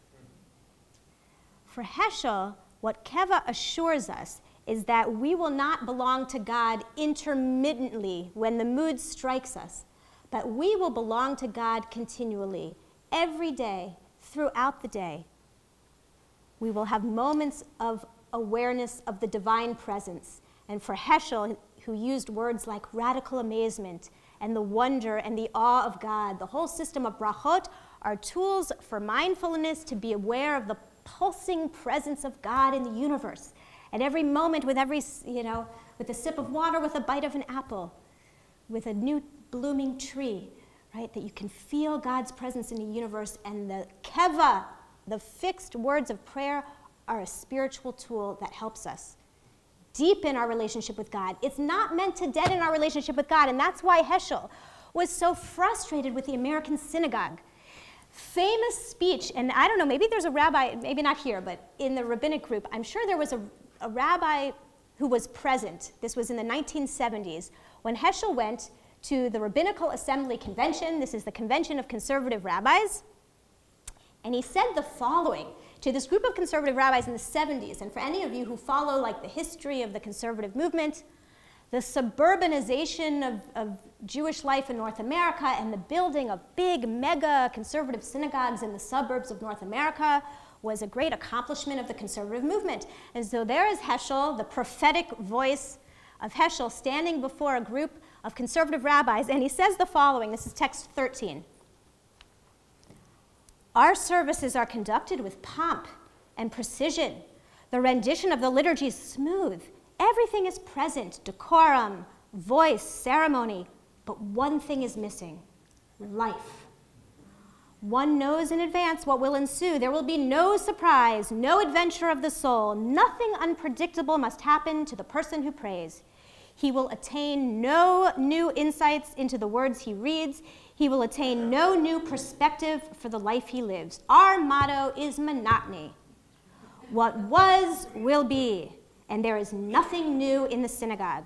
For Heschel, what Keva assures us is that we will not belong to God intermittently when the mood strikes us, but we will belong to God continually, every day, throughout the day. We will have moments of awareness of the divine presence. And for Heschel, who used words like radical amazement and the wonder and the awe of God, the whole system of brachot are tools for mindfulness to be aware of the pulsing presence of God in the universe. At every moment, with every, with a sip of water, with a bite of an apple, with a new blooming tree, right? That you can feel God's presence in the universe, and the keva, the fixed words of prayer, are a spiritual tool that helps us deepen our relationship with God. It's not meant to deaden our relationship with God, and that's why Heschel was so frustrated with the American synagogue. Famous speech, and I don't know, maybe there's a rabbi, maybe not here, but in the rabbinic group, I'm sure there was a rabbi who was present. This was in the 1970s, when Heschel went to the Rabbinical Assembly Convention. This is the Convention of Conservative Rabbis. And he said the following to this group of conservative rabbis in the 70s, and for any of you who follow like the history of the conservative movement, the suburbanization of Jewish life in North America and the building of big mega conservative synagogues in the suburbs of North America was a great accomplishment of the conservative movement. And so there is Heschel, the prophetic voice of Heschel, standing before a group of conservative rabbis, and he says the following. This is text 13. Our services are conducted with pomp and precision. The rendition of the liturgy is smooth. Everything is present, decorum, voice, ceremony, but one thing is missing, life. One knows in advance what will ensue. There will be no surprise, no adventure of the soul. Nothing unpredictable must happen to the person who prays. He will attain no new insights into the words he reads. He will attain no new perspective for the life he lives. Our motto is monotony. What was will be, and there is nothing new in the synagogue.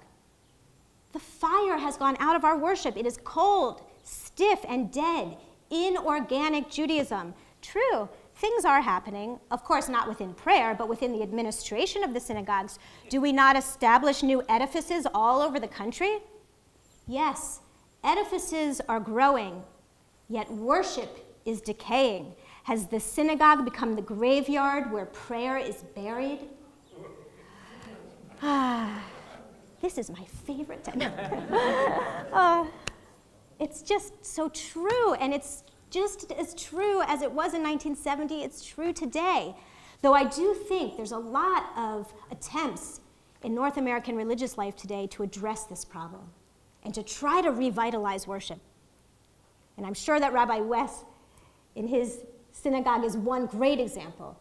The fire has gone out of our worship. It is cold, stiff, and dead. Inorganic Judaism. True, things are happening, of course not within prayer, but within the administration of the synagogues. Do we not establish new edifices all over the country? Yes, edifices are growing, yet worship is decaying. Has the synagogue become the graveyard where prayer is buried? This is my favorite time. It's just so true, and it's just as true as it was in 1970, it's true today. Though I do think there's a lot of attempts in North American religious life today to address this problem and to try to revitalize worship. And I'm sure that Rabbi West in his synagogue is one great example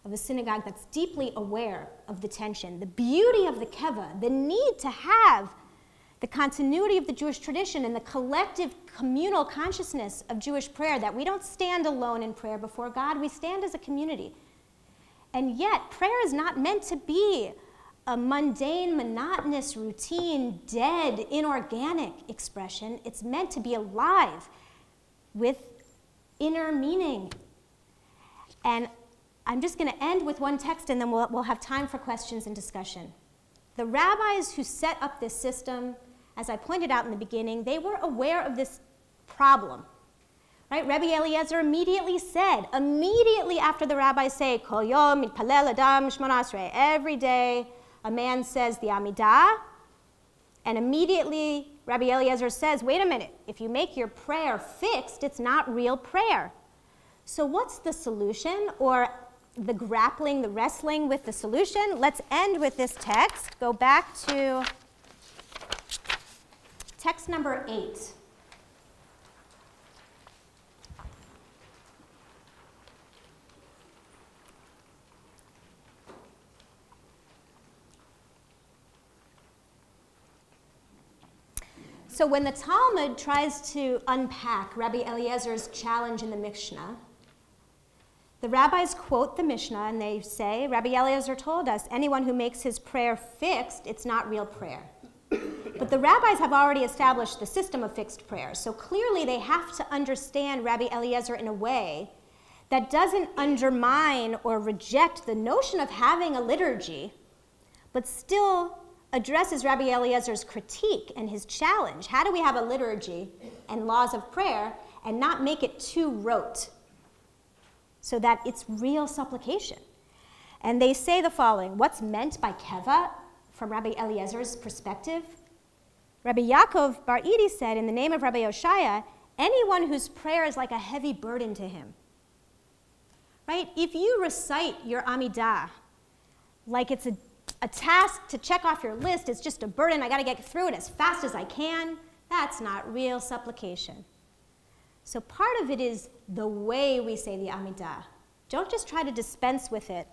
of a synagogue that's deeply aware of the tension, the beauty of the keva, the need to have the continuity of the Jewish tradition and the collective communal consciousness of Jewish prayer, that we don't stand alone in prayer before God, we stand as a community. And yet, prayer is not meant to be a mundane, monotonous, routine, dead, inorganic expression. It's meant to be alive with inner meaning. And I'm just going to end with one text, and then we'll have time for questions and discussion. The rabbis who set up this system, as I pointed out in the beginning, they were aware of this problem. Right? Rabbi Eliezer immediately said, immediately after the rabbis say, Kol yom mitpalel adam shmona esrei, every day a man says the Amidah, and immediately Rabbi Eliezer says, wait a minute, if you make your prayer fixed, it's not real prayer. So what's the solution, or the grappling, the wrestling with the solution? Let's end with this text. Go back to text number 8. So when the Talmud tries to unpack Rabbi Eliezer's challenge in the Mishnah, the rabbis quote the Mishnah and they say, Rabbi Eliezer told us, anyone who makes his prayer fixed, it's not real prayer. But the rabbis have already established the system of fixed prayer, so clearly they have to understand Rabbi Eliezer in a way that doesn't undermine or reject the notion of having a liturgy, but still addresses Rabbi Eliezer's critique and his challenge. How do we have a liturgy and laws of prayer and not make it too rote so that it's real supplication? And they say the following: what's meant by keva from Rabbi Eliezer's perspective? Rabbi Yaakov Bar Idi said, in the name of Rabbi Yoshaya, anyone whose prayer is like a heavy burden to him. Right? If you recite your Amidah like it's a task to check off your list, it's just a burden, I got to get through it as fast as I can, that's not real supplication. So part of it is the way we say the Amidah. Don't just try to dispense with it.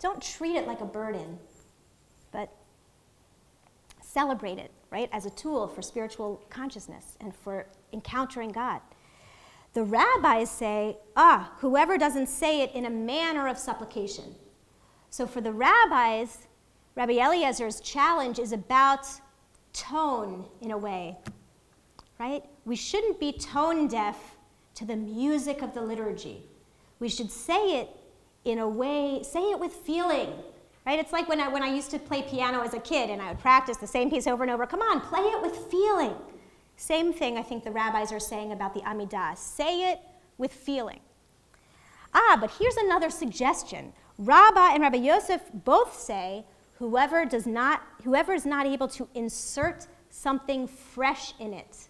Don't treat it like a burden, but celebrate it, right, as a tool for spiritual consciousness and for encountering God. The rabbis say, whoever doesn't say it in a manner of supplication. So for the rabbis, Rabbi Eliezer's challenge is about tone in a way, right? We shouldn't be tone deaf to the music of the liturgy. We should say it in a way, say it with feeling, right? It's like when I used to play piano as a kid and I would practice the same piece over and over. Come on, play it with feeling. Same thing I think the rabbis are saying about the Amidah. Say it with feeling. But here's another suggestion. Rabbah and Rabbi Yosef both say whoever is not able to insert something fresh in it.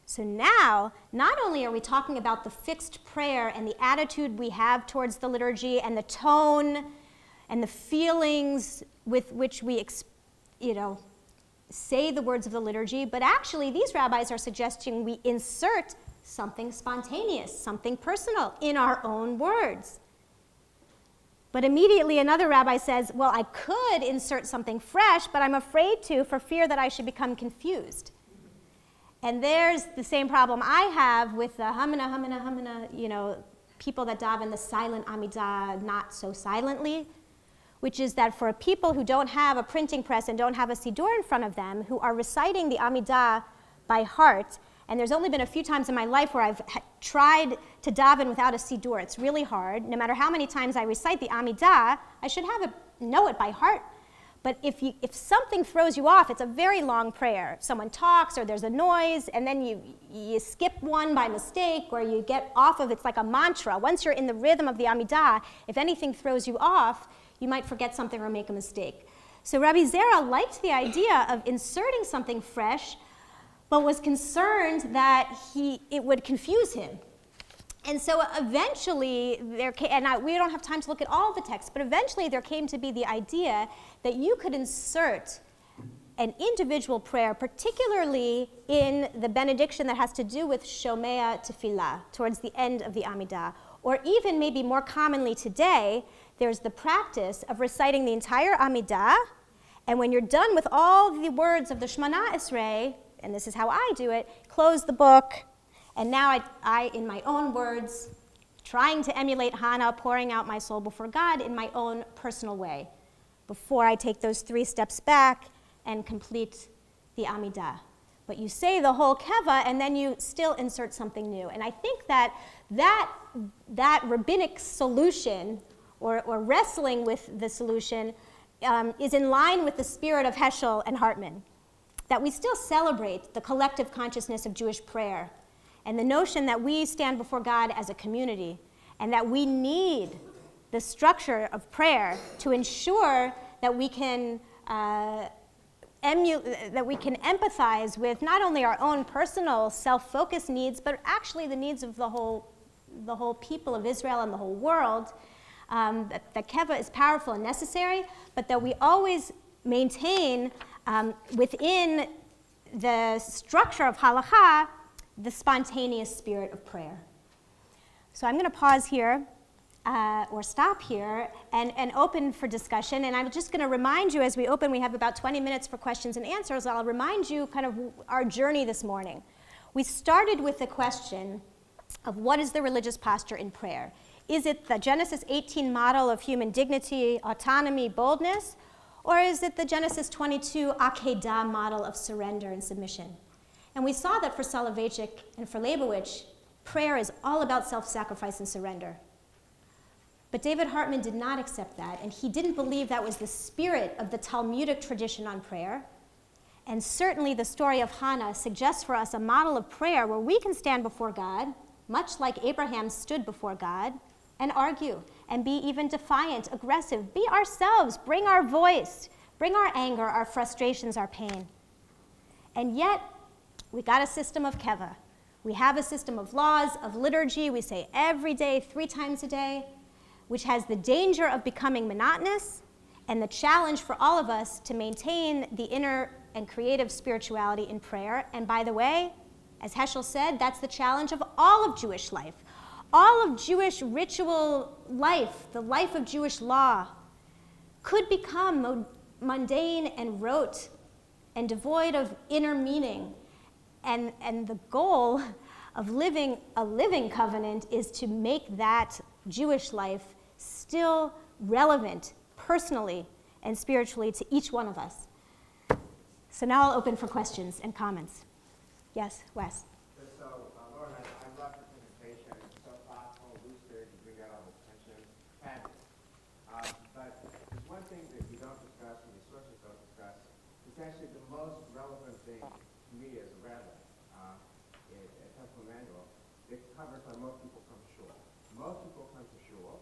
So now, not only are we talking about the fixed prayer and the attitude we have towards the liturgy and the tone and the feelings with which we, say the words of the liturgy, but actually these rabbis are suggesting we insert something spontaneous, something personal in our own words. But immediately another rabbi says, well, I could insert something fresh, but I'm afraid to for fear that I should become confused. And there's the same problem I have with the hamina, people that daven the silent Amidah not so silently, which is that for people who don't have a printing press and don't have a siddur in front of them, who are reciting the Amidah by heart, and there's only been a few times in my life where I've tried to daven without a siddur. It's really hard. No matter how many times I recite the Amidah, I should know it by heart. But if something throws you off, it's a very long prayer. If someone talks or there's a noise, and then you skip one by mistake, or you get off of it's like a mantra. Once you're in the rhythm of the Amidah, if anything throws you off, you might forget something or make a mistake. So Rabbi Zera liked the idea of inserting something fresh, but was concerned that it would confuse him. And so eventually, we don't have time to look at all the texts, but eventually there came to be the idea that you could insert an individual prayer, particularly in the benediction that has to do with Shomea Tefillah, towards the end of the Amidah. Or even maybe more commonly today, there's the practice of reciting the entire Amidah, and when you're done with all the words of the Shemana Esrei, and this is how I do it, close the book, and now I, in my own words, trying to emulate Hannah, pouring out my soul before God in my own personal way, before I take those 3 steps back and complete the Amidah. But you say the whole keva, and then you still insert something new. And I think that rabbinic solution, or wrestling with the solution, is in line with the spirit of Heschel and Hartman, that we still celebrate the collective consciousness of Jewish prayer, and the notion that we stand before God as a community, and that we need the structure of prayer to ensure that we can empathize with not only our own personal self-focused needs, but actually the needs of the whole people of Israel and the whole world. That keva is powerful and necessary, but that we always maintain within the structure of halakha the spontaneous spirit of prayer. So I'm going to pause here, or stop here, and open for discussion. And I'm just going to remind you, as we open, we have about 20 minutes for questions and answers. I'll remind you kind of our journey this morning. We started with the question of what is the religious posture in prayer? Is it the Genesis 18 model of human dignity, autonomy, boldness? Or is it the Genesis 22 Akedah model of surrender and submission? And we saw that for Soloveitchik and for Leibowitz, prayer is all about self-sacrifice and surrender. But David Hartman did not accept that, and he didn't believe that was the spirit of the Talmudic tradition on prayer. And certainly the story of Hannah suggests for us a model of prayer where we can stand before God, much like Abraham stood before God, and argue, and be even defiant, aggressive, be ourselves, bring our voice, bring our anger, our frustrations, our pain. And yet, we got a system of keva. We have a system of laws, of liturgy, we say every day, 3 times a day, which has the danger of becoming monotonous, and the challenge for all of us to maintain the inner and creative spirituality in prayer. And by the way, as Heschel said, that's the challenge of all of Jewish life. All of Jewish ritual life, the life of Jewish law, could become mundane and rote and devoid of inner meaning. And the goal of living a living covenant is to make that Jewish life still relevant personally and spiritually to each one of us. So now I'll open for questions and comments. Yes, Wes. Lauren, I love the presentation. It's so thoughtful, lucid, you bring out all the tension. Fabulous. But there's one thing that you don't discuss and the sources don't discuss. It's actually the most relevant thing to me as a rabbi at Temple Emmanuel. It covers how most people come to shul. Most people come to shul,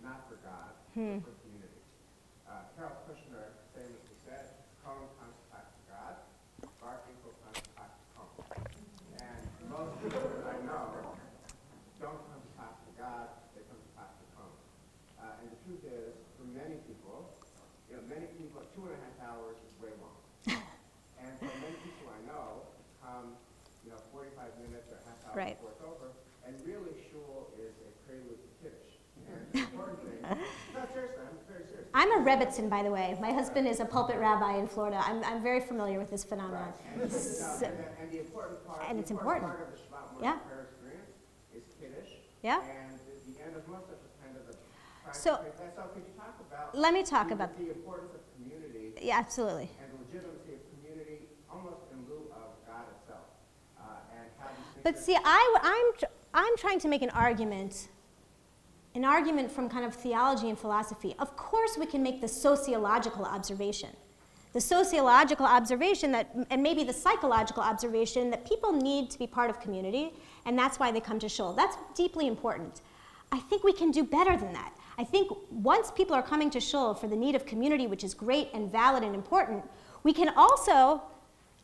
not for God, but for community. Carol Kushner famously said, "Kohen comes to talk to God, Barkinkel comes to talk to Kohen." And most people that I know don't come to talk to God, they come to talk to Kohen. And the truth is, for many people, 2.5 hours is way long. And for many people I know, 45 minutes or a half hour Right. before it's over, and really shul is a prelude to Kiddush. And it's an important thing. No, seriously, I'm very serious. I'm a Rebbitzin, by the way. My husband is a pulpit rabbi in Florida. I'm very familiar with this phenomenon. Right. And the important part, and it's part important. of the Shabbat morning Yeah. prayer experience is Kiddush. Yeah. And the end of most of it kind of the practice. So, So could you talk about let me talk about the importance of community? Yeah, absolutely. And the legitimacy of community almost in lieu of God itself. And how do you think But see, I'm trying to make an argument from kind of theology and philosophy. Of course we can make the sociological observation. The sociological observation that, and maybe the psychological observation that people need to be part of community, and that's why they come to shul. That's deeply important. I think we can do better than that. I think once people are coming to shul for the need of community, which is great and valid and important, we can also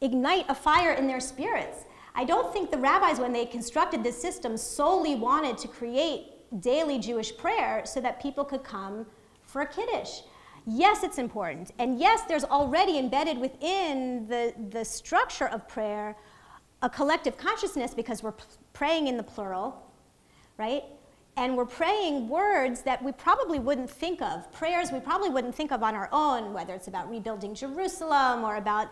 ignite a fire in their spirits. I don't think the rabbis, when they constructed this system, solely wanted to create daily Jewish prayer so that people could come for a Kiddush. Yes, it's important. And yes, there's already embedded within the structure of prayer a collective consciousness because we're praying in the plural, right? And we're praying words that we probably wouldn't think of, prayers we probably wouldn't think of on our own, whether it's about rebuilding Jerusalem or about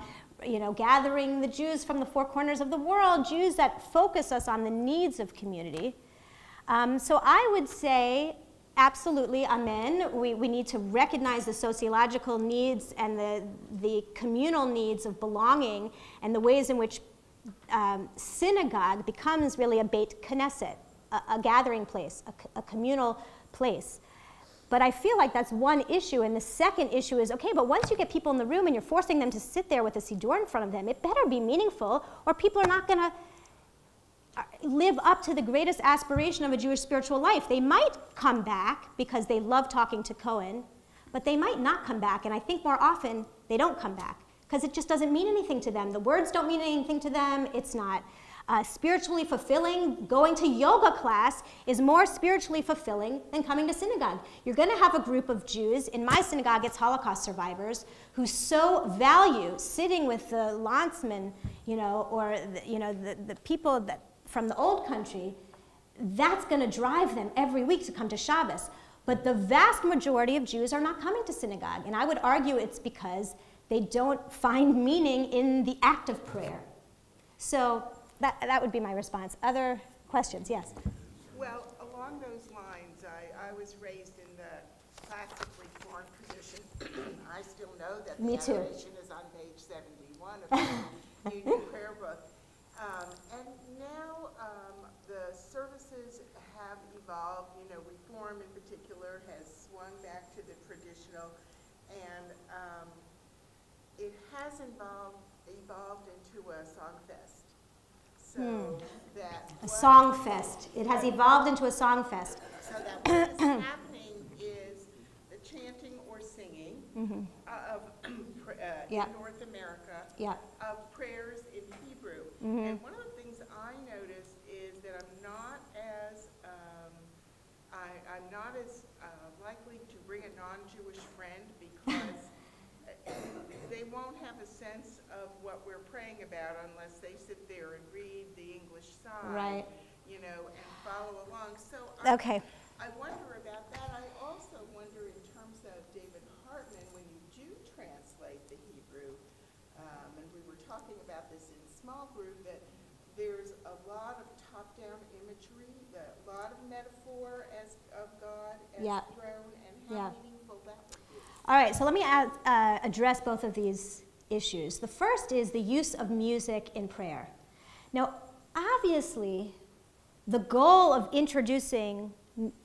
gathering the Jews from the four corners of the world, Jews that focus us on the needs of community. So I would say, absolutely, amen. We need to recognize the sociological needs and the communal needs of belonging and the ways in which synagogue becomes really a Beit Knesset, a gathering place, a communal place. But I feel like that's one issue, and the second issue is, okay, but once you get people in the room and you're forcing them to sit there with a siddur in front of them, it better be meaningful, or people are not going to live up to the greatest aspiration of a Jewish spiritual life. They might come back because they love talking to Cohen, but they might not come back, and I think more often they don't come back because it just doesn't mean anything to them. The words don't mean anything to them. It's not spiritually fulfilling. Going to yoga class is more spiritually fulfilling than coming to synagogue. You're going to have a group of Jews, in my synagogue it's Holocaust survivors, who so value sitting with the landsmen, or the people that from the old country. That's going to drive them every week to come to Shabbos. But the vast majority of Jews are not coming to synagogue, and I would argue it's because they don't find meaning in the act of prayer. So that would be my response. Other questions? Yes? Well, along those lines, I was raised in the classically formed tradition. I still know that the adoration is on page 71 of the Union Prayer Book. And now the services have evolved. Reform in particular has swung back to the traditional, and it has evolved into a song fest. So that a song fest. It has evolved into a song fest. So that what is happening is the chanting or singing of in North America of prayers in Hebrew. And one of the things I notice is that I'm not as likely to bring a non-Jewish friend because they won't have a sense of what we're praying about unless they sit there and read the English side, and follow along. So I wonder about that. I also wonder in terms of David Hartman, when you do translate the Hebrew, and we were talking about this in small group, that there's a lot of top-down imagery, a lot of metaphor of God as throne, and how meaningful that would be. All right, so let me address both of these issues. The first is the use of music in prayer. Now, obviously, the goal of introducing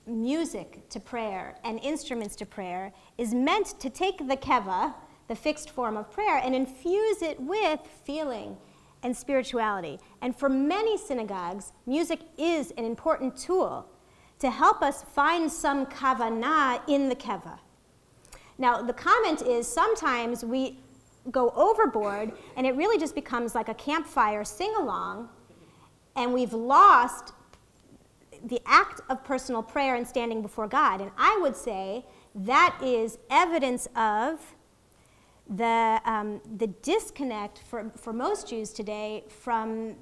music to prayer and instruments to prayer is meant to take the keva, the fixed form of prayer, and infuse it with feeling and spirituality. And for many synagogues, music is an important tool to help us find some kavanah in the keva. Now, the comment is sometimes we go overboard and it really just becomes like a campfire sing-along, and we've lost the act of personal prayer and standing before God. And I would say that is evidence of the disconnect for most Jews today from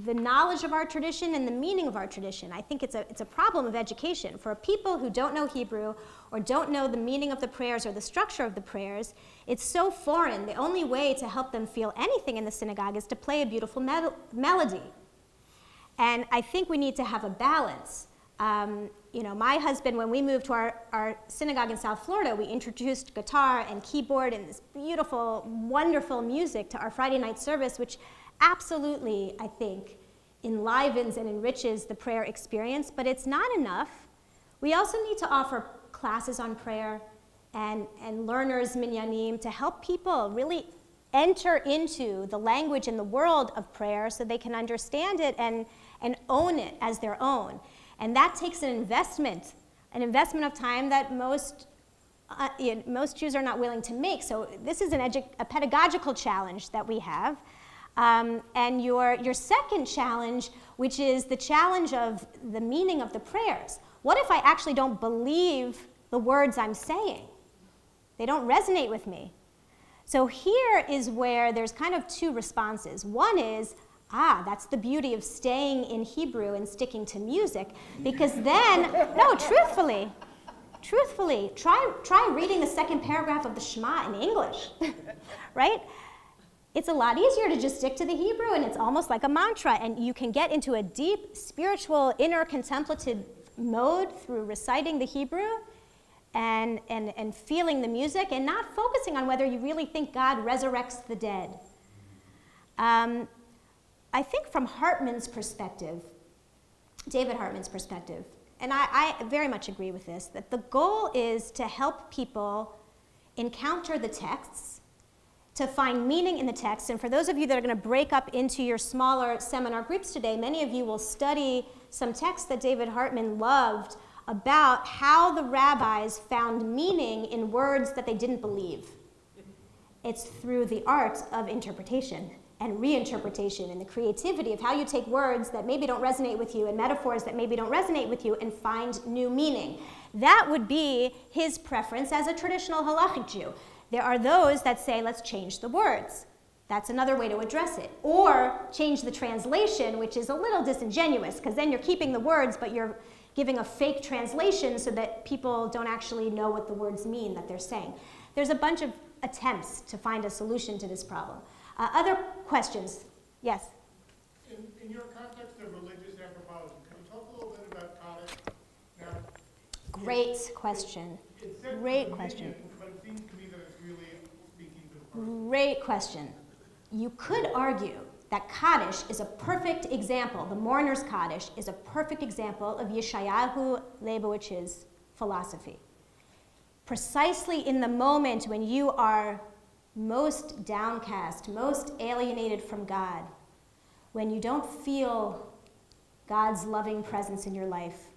the knowledge of our tradition and the meaning of our tradition. I think it's a problem of education. For people who don't know Hebrew or don't know the meaning of the prayers or the structure of the prayers, it's so foreign. The only way to help them feel anything in the synagogue is to play a beautiful melody. And I think we need to have a balance. You know, my husband, when we moved to our synagogue in South Florida, we introduced guitar and keyboard and this beautiful, wonderful music to our Friday night service, which absolutely, I think, enlivens and enriches the prayer experience, but it's not enough. We also need to offer classes on prayer and learners, minyanim, to help people really enter into the language and the world of prayer so they can understand it and own it as their own. And that takes an investment of time that most Jews are not willing to make. So this is a pedagogical challenge that we have. And your second challenge, which is the challenge of the meaning of the prayers. What if I actually don't believe the words I'm saying? They don't resonate with me. So here is where there's kind of two responses. One is, that's the beauty of staying in Hebrew and sticking to music, because then, no, truthfully, try reading the second paragraph of the Shema in English, right? It's a lot easier to just stick to the Hebrew, and it's almost like a mantra, and you can get into a deep spiritual inner contemplative mode through reciting the Hebrew and feeling the music and not focusing on whether you really think God resurrects the dead. I think from Hartman's perspective, David Hartman's perspective, and I very much agree with this, that the goal is to help people encounter the texts, to find meaning in the text. And for those of you that are going to break up into your smaller seminar groups today, many of you will study some texts that David Hartman loved about how the rabbis found meaning in words that they didn't believe. It's through the art of interpretation and reinterpretation and the creativity of how you take words that maybe don't resonate with you and metaphors that maybe don't resonate with you and find new meaning. That would be his preference as a traditional halachic Jew. There are those that say, let's change the words. That's another way to address it. Or change the translation, which is a little disingenuous, because then you're keeping the words, but you're giving a fake translation so that people don't actually know what the words mean that they're saying. There's a bunch of attempts to find a solution to this problem. Other questions? Yes? In your context of religious anthropology, can you talk a little bit about Kaddish? Now, Great question. Great question. But it seems to me that it's really speaking to the person. Great question. You could argue that Kaddish is a perfect example, the mourner's Kaddish is a perfect example of Yeshayahu Leibowitz's philosophy. Precisely in the moment when you are most downcast, most alienated from God, when you don't feel God's loving presence in your life,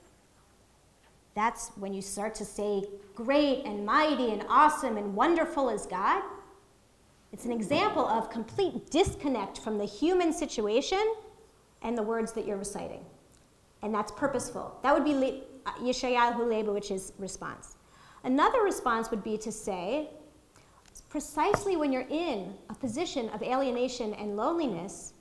that's when you start to say, great and mighty and awesome and wonderful is God. It's an example of complete disconnect from the human situation and the words that you're reciting. And that's purposeful. That would be Yeshayahu Leibowitz's response. Another response would be to say, precisely when you're in a position of alienation and loneliness,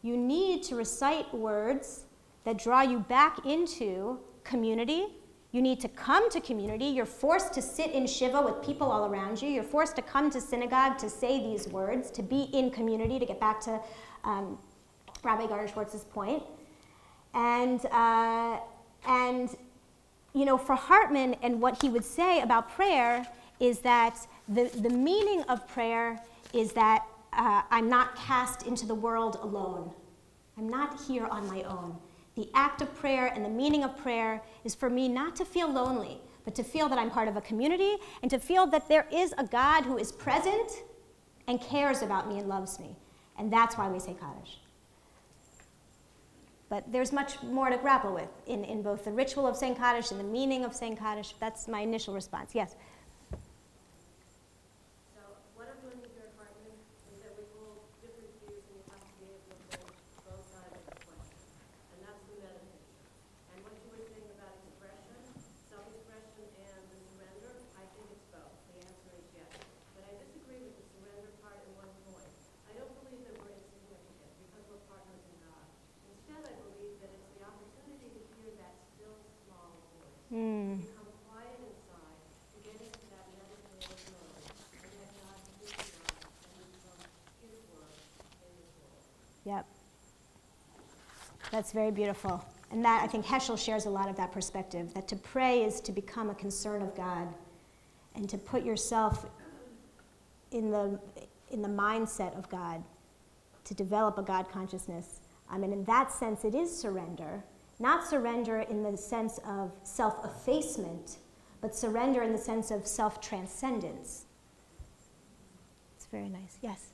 you need to recite words that draw you back into community. You need to come to community. You're forced to sit in Shiva with people all around you. You're forced to come to synagogue to say these words, to be in community, to get back to Rabbi Garner-Schwartz's point. And you know, for Hartman, and what he would say about prayer is that the meaning of prayer is that I'm not cast into the world alone. I'm not here on my own. The act of prayer and the meaning of prayer is for me not to feel lonely, but to feel that I'm part of a community and to feel that there is a God who is present and cares about me and loves me. And that's why we say Kaddish. But there's much more to grapple with in both the ritual of saying Kaddish and the meaning of saying Kaddish. That's my initial response. Yes? So what I'm doing here, Hartman, is that we hold different views and you have to be able to hold both sides of the question. And that's the meditation. And what you were saying about expression, self-expression and the surrender, I think it's both. The answer is yes. But I disagree with the surrender part in one point. I don't believe that we're insignificant because we're partners in God. And Yep. That's very beautiful. And that, I think Heschel shares a lot of that perspective, that to pray is to become a concern of God and to put yourself in the mindset of God, to develop a God consciousness. And in that sense, it is surrender. Not surrender in the sense of self-effacement, but surrender in the sense of self-transcendence. It's very nice. Yes?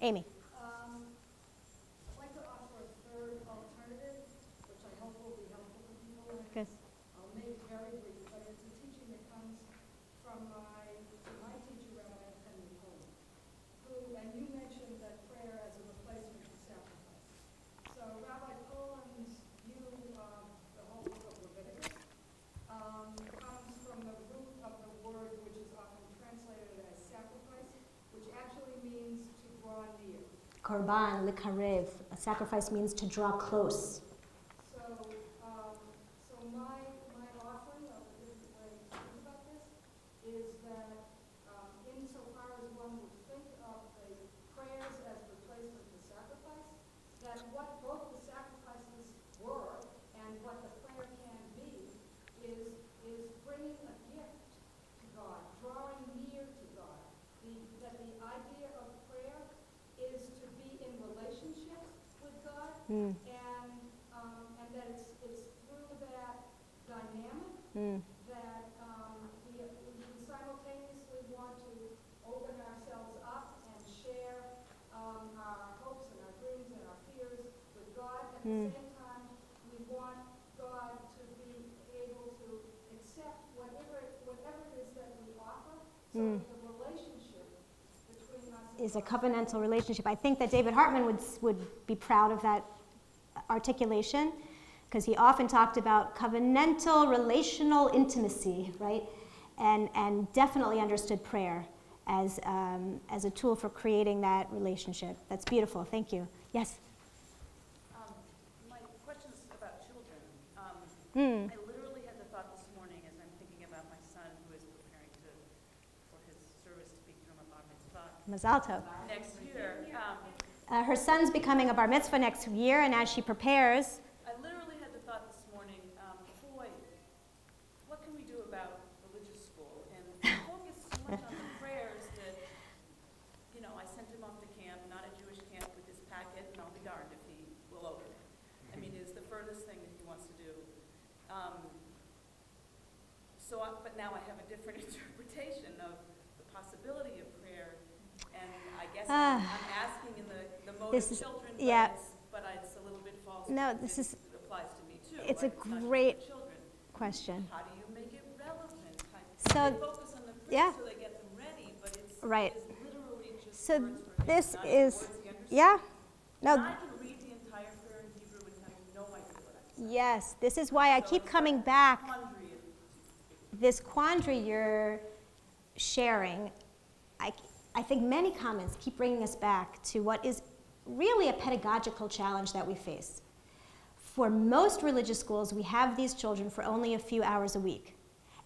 Amy? I'd like to offer a third alternative, which I hope will be helpful for people. Good. I'll make it very brief, but it's a teaching that comes from my teacher, Rabbi, who, and you mentioned that prayer as a replacement for sacrifice. So Rabbi Poland's view of the whole book of Leviticus comes from the root of the word which is often translated as sacrifice, which actually means to draw near. Korban, likarev. A sacrifice means to draw close. So my offering of a different way to think about this is that insofar as one would think of the prayers as replacement for sacrifice, that what both the sacrifices were and what the prayer can be is bringing a gift to God, drawing near to God. That the idea of prayer is to be in relationship with God, and that it's through that dynamic that we simultaneously want to open ourselves up and share our hopes and our dreams and our fears with God. At the same time, we want God to be able to accept whatever it is that we offer. So the relationship between us and Is a God covenantal relationship. I think that David Hartman would be proud of that articulation, because he often talked about covenantal relational intimacy, right? And definitely understood prayer as a tool for creating that relationship. That's beautiful. Thank you. Yes? My question is about children. I literally had the thought this morning as I'm thinking about my son who is preparing for his service to become a bar mitzvah Mazal tov. next year. Her son's becoming a bar mitzvah next year, and as she prepares, I literally had the thought this morning, boy, what can we do about religious school? And we focus so much on the prayers that, I sent him off to camp, not a Jewish camp, with this packet, and I'll be darned if he will open it. I mean, it's the furthest thing that he wants to do. But now I have a different interpretation of the possibility of prayer, and I guess I'm asking in the mode of children, but it's a little bit false. No, because this is- it applies to me too. it's a right? not just great for children. question. How do you make it relevant? So, they focus on the prayers yeah. so they get them ready, but it's Right. literally just So words for this not is, words he understands. yeah, no, And I can read the entire prayer in Hebrew and have no idea what I'm saying. yes, this is why I So keep it's coming that back. quandary This quandary you're sharing, I think many comments keep bringing us back to what is really a pedagogical challenge that we face. For most religious schools, we have these children for only a few hours a week.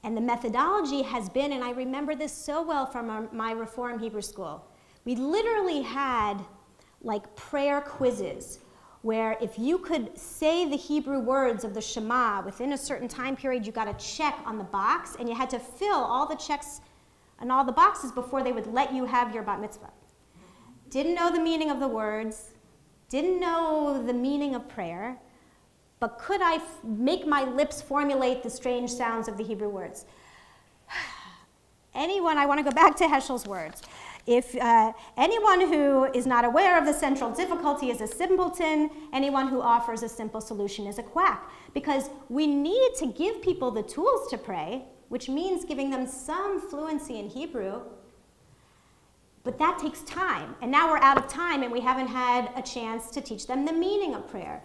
And the methodology has been, and I remember this so well from my Reform Hebrew school, we literally had like prayer quizzes where if you could say the Hebrew words of the Shema within a certain time period, you got a check on the box, and you had to fill all the checks and all the boxes before they would let you have your bat mitzvah. Didn't know the meaning of the words, didn't know the meaning of prayer, but could I make my lips formulate the strange sounds of the Hebrew words? I want to go back to Heschel's words. If anyone who is not aware of the central difficulty is a simpleton, anyone who offers a simple solution is a quack. Because we need to give people the tools to pray, which means giving them some fluency in Hebrew, but that takes time. And now we're out of time and we haven't had a chance to teach them the meaning of prayer.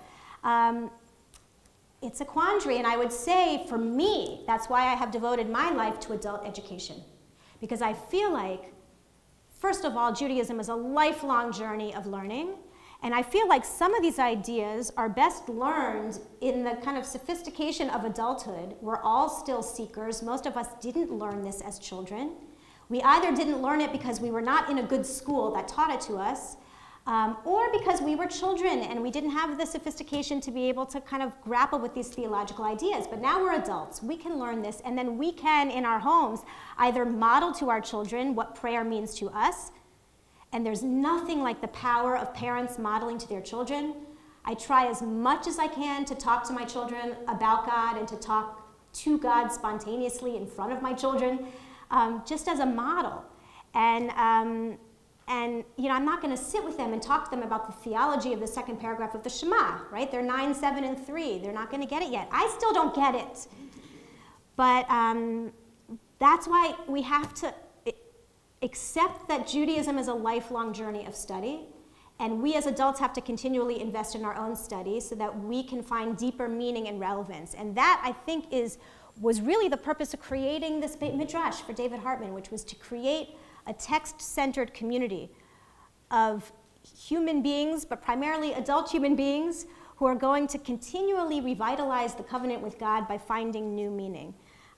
It's a quandary, and I would say for me, that's why I have devoted my life to adult education. Because I feel like, first of all, Judaism is a lifelong journey of learning, and I feel like some of these ideas are best learned in the kind of sophistication of adulthood. We're all still seekers. Most of us didn't learn this as children. We either didn't learn it because we were not in a good school that taught it to us, or because we were children and we didn't have the sophistication to be able to kind of grapple with these theological ideas. But now we're adults, we can learn this, and then we can, in our homes, either model to our children what prayer means to us, and there's nothing like the power of parents modeling to their children. I try as much as I can to talk to my children about God and to talk to God spontaneously in front of my children, just as a model. And you know, I'm not going to sit with them and talk to them about the theology of the second paragraph of the Shema, right? They're 9, 7, and 3. They're not going to get it yet. I still don't get it. But that's why we have to accept that Judaism is a lifelong journey of study, and we as adults have to continually invest in our own study so that we can find deeper meaning and relevance. And that, I think, was really the purpose of creating this Beit Midrash for David Hartman, which was to create a text-centered community of human beings, but primarily adult human beings, who are going to continually revitalize the covenant with God by finding new meaning.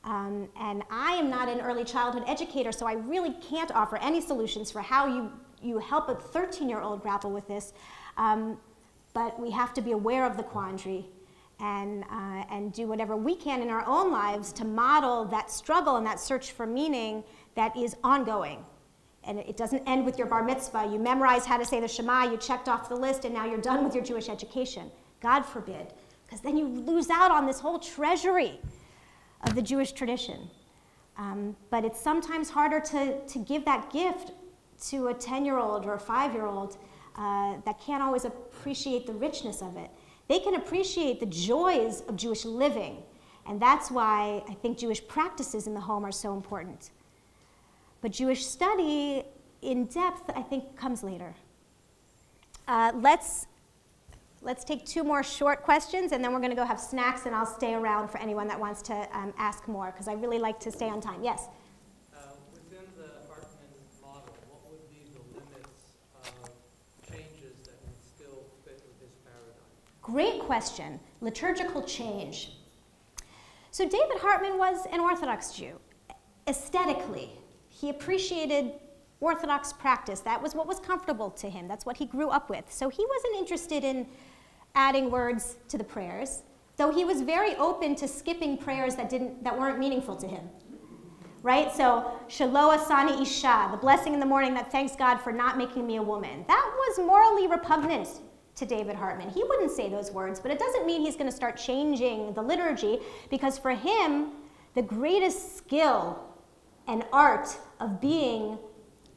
And I am not an early childhood educator, so I really can't offer any solutions for how you help a 13-year-old grapple with this. But we have to be aware of the quandary and do whatever we can in our own lives to model that struggle and that search for meaning that is ongoing. And it doesn't end with your bar mitzvah. You memorized how to say the Shema, you checked off the list, and now you're done with your Jewish education. God forbid, because then you lose out on this whole treasury of the Jewish tradition. But it's sometimes harder to give that gift to a 10-year-old or a 5-year-old that can't always appreciate the richness of it. They can appreciate the joys of Jewish living, and that's why I think Jewish practices in the home are so important. But Jewish study in depth, I think, comes later. Let's take 2 more short questions, and then we're going to go have snacks, and I'll stay around for anyone that wants to ask more, because I really like to stay on time. Yes? Within the Hartman model, what would be the limits of changes that would still fit with his paradigm? Great question. Liturgical change. So David Hartman was an Orthodox Jew. Aesthetically, he appreciated Orthodox practice. That was what was comfortable to him. That's what he grew up with. So he wasn't interested in adding words to the prayers, though he was very open to skipping prayers that weren't meaningful to him. Right? So, Shalom Asani Isha, the blessing in the morning that thanks God for not making me a woman. That was morally repugnant to David Hartman. He wouldn't say those words, but it doesn't mean he's going to start changing the liturgy, because for him, the greatest skill and art of being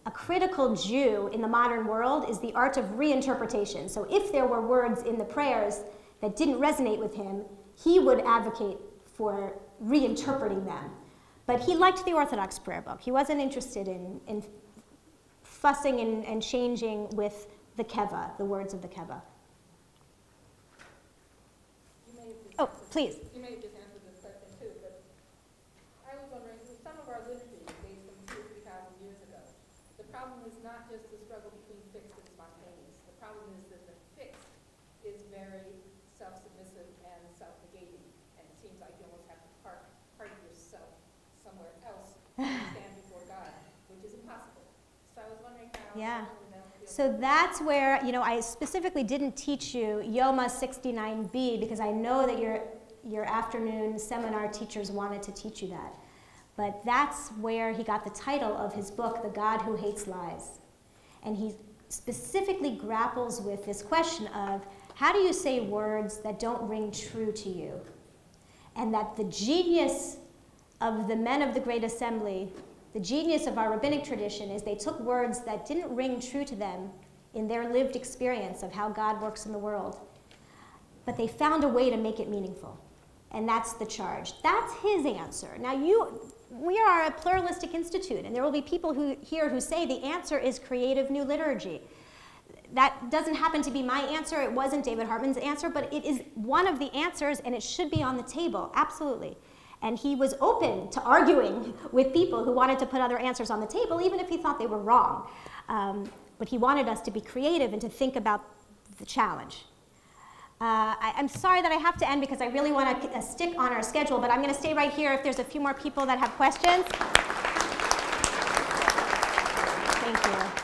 a critical Jew in the modern world is the art of reinterpretation. So if there were words in the prayers that didn't resonate with him, he would advocate for reinterpreting them. But he liked the Orthodox prayer book. He wasn't interested in fussing and changing with the keva, the words of the keva. Oh, please. You may have just answered this question too, but I was wondering, some of our liturgy is based from 2,000 or 3,000 years ago. The problem is not just the struggle between fixed and spontaneous. The problem is that the fixed is very self-submissive and self-negating, and it seems like you almost have to park yourself somewhere else to stand before God, which is impossible. So I was wondering how. Yeah. So that's where, you know, I specifically didn't teach you Yoma 69b because I know that your afternoon seminar teachers wanted to teach you that. But that's where he got the title of his book, The God Who Hates Lies. And he specifically grapples with this question of how do you say words that don't ring true to you? And that the genius of the men of the Great Assembly, the genius of our rabbinic tradition, is they took words that didn't ring true to them in their lived experience of how God works in the world, but they found a way to make it meaningful. And that's the charge. That's his answer. Now we are a pluralistic institute, and there will be people here who say the answer is creative new liturgy. That doesn't happen to be my answer. It wasn't David Hartman's answer, but it is one of the answers, and it should be on the table, absolutely. And he was open to arguing with people who wanted to put other answers on the table, even if he thought they were wrong. But he wanted us to be creative and to think about the challenge. I'm sorry that I have to end because I really want to stick on our schedule, but I'm going to stay right here if there's a few more people that have questions. Thank you.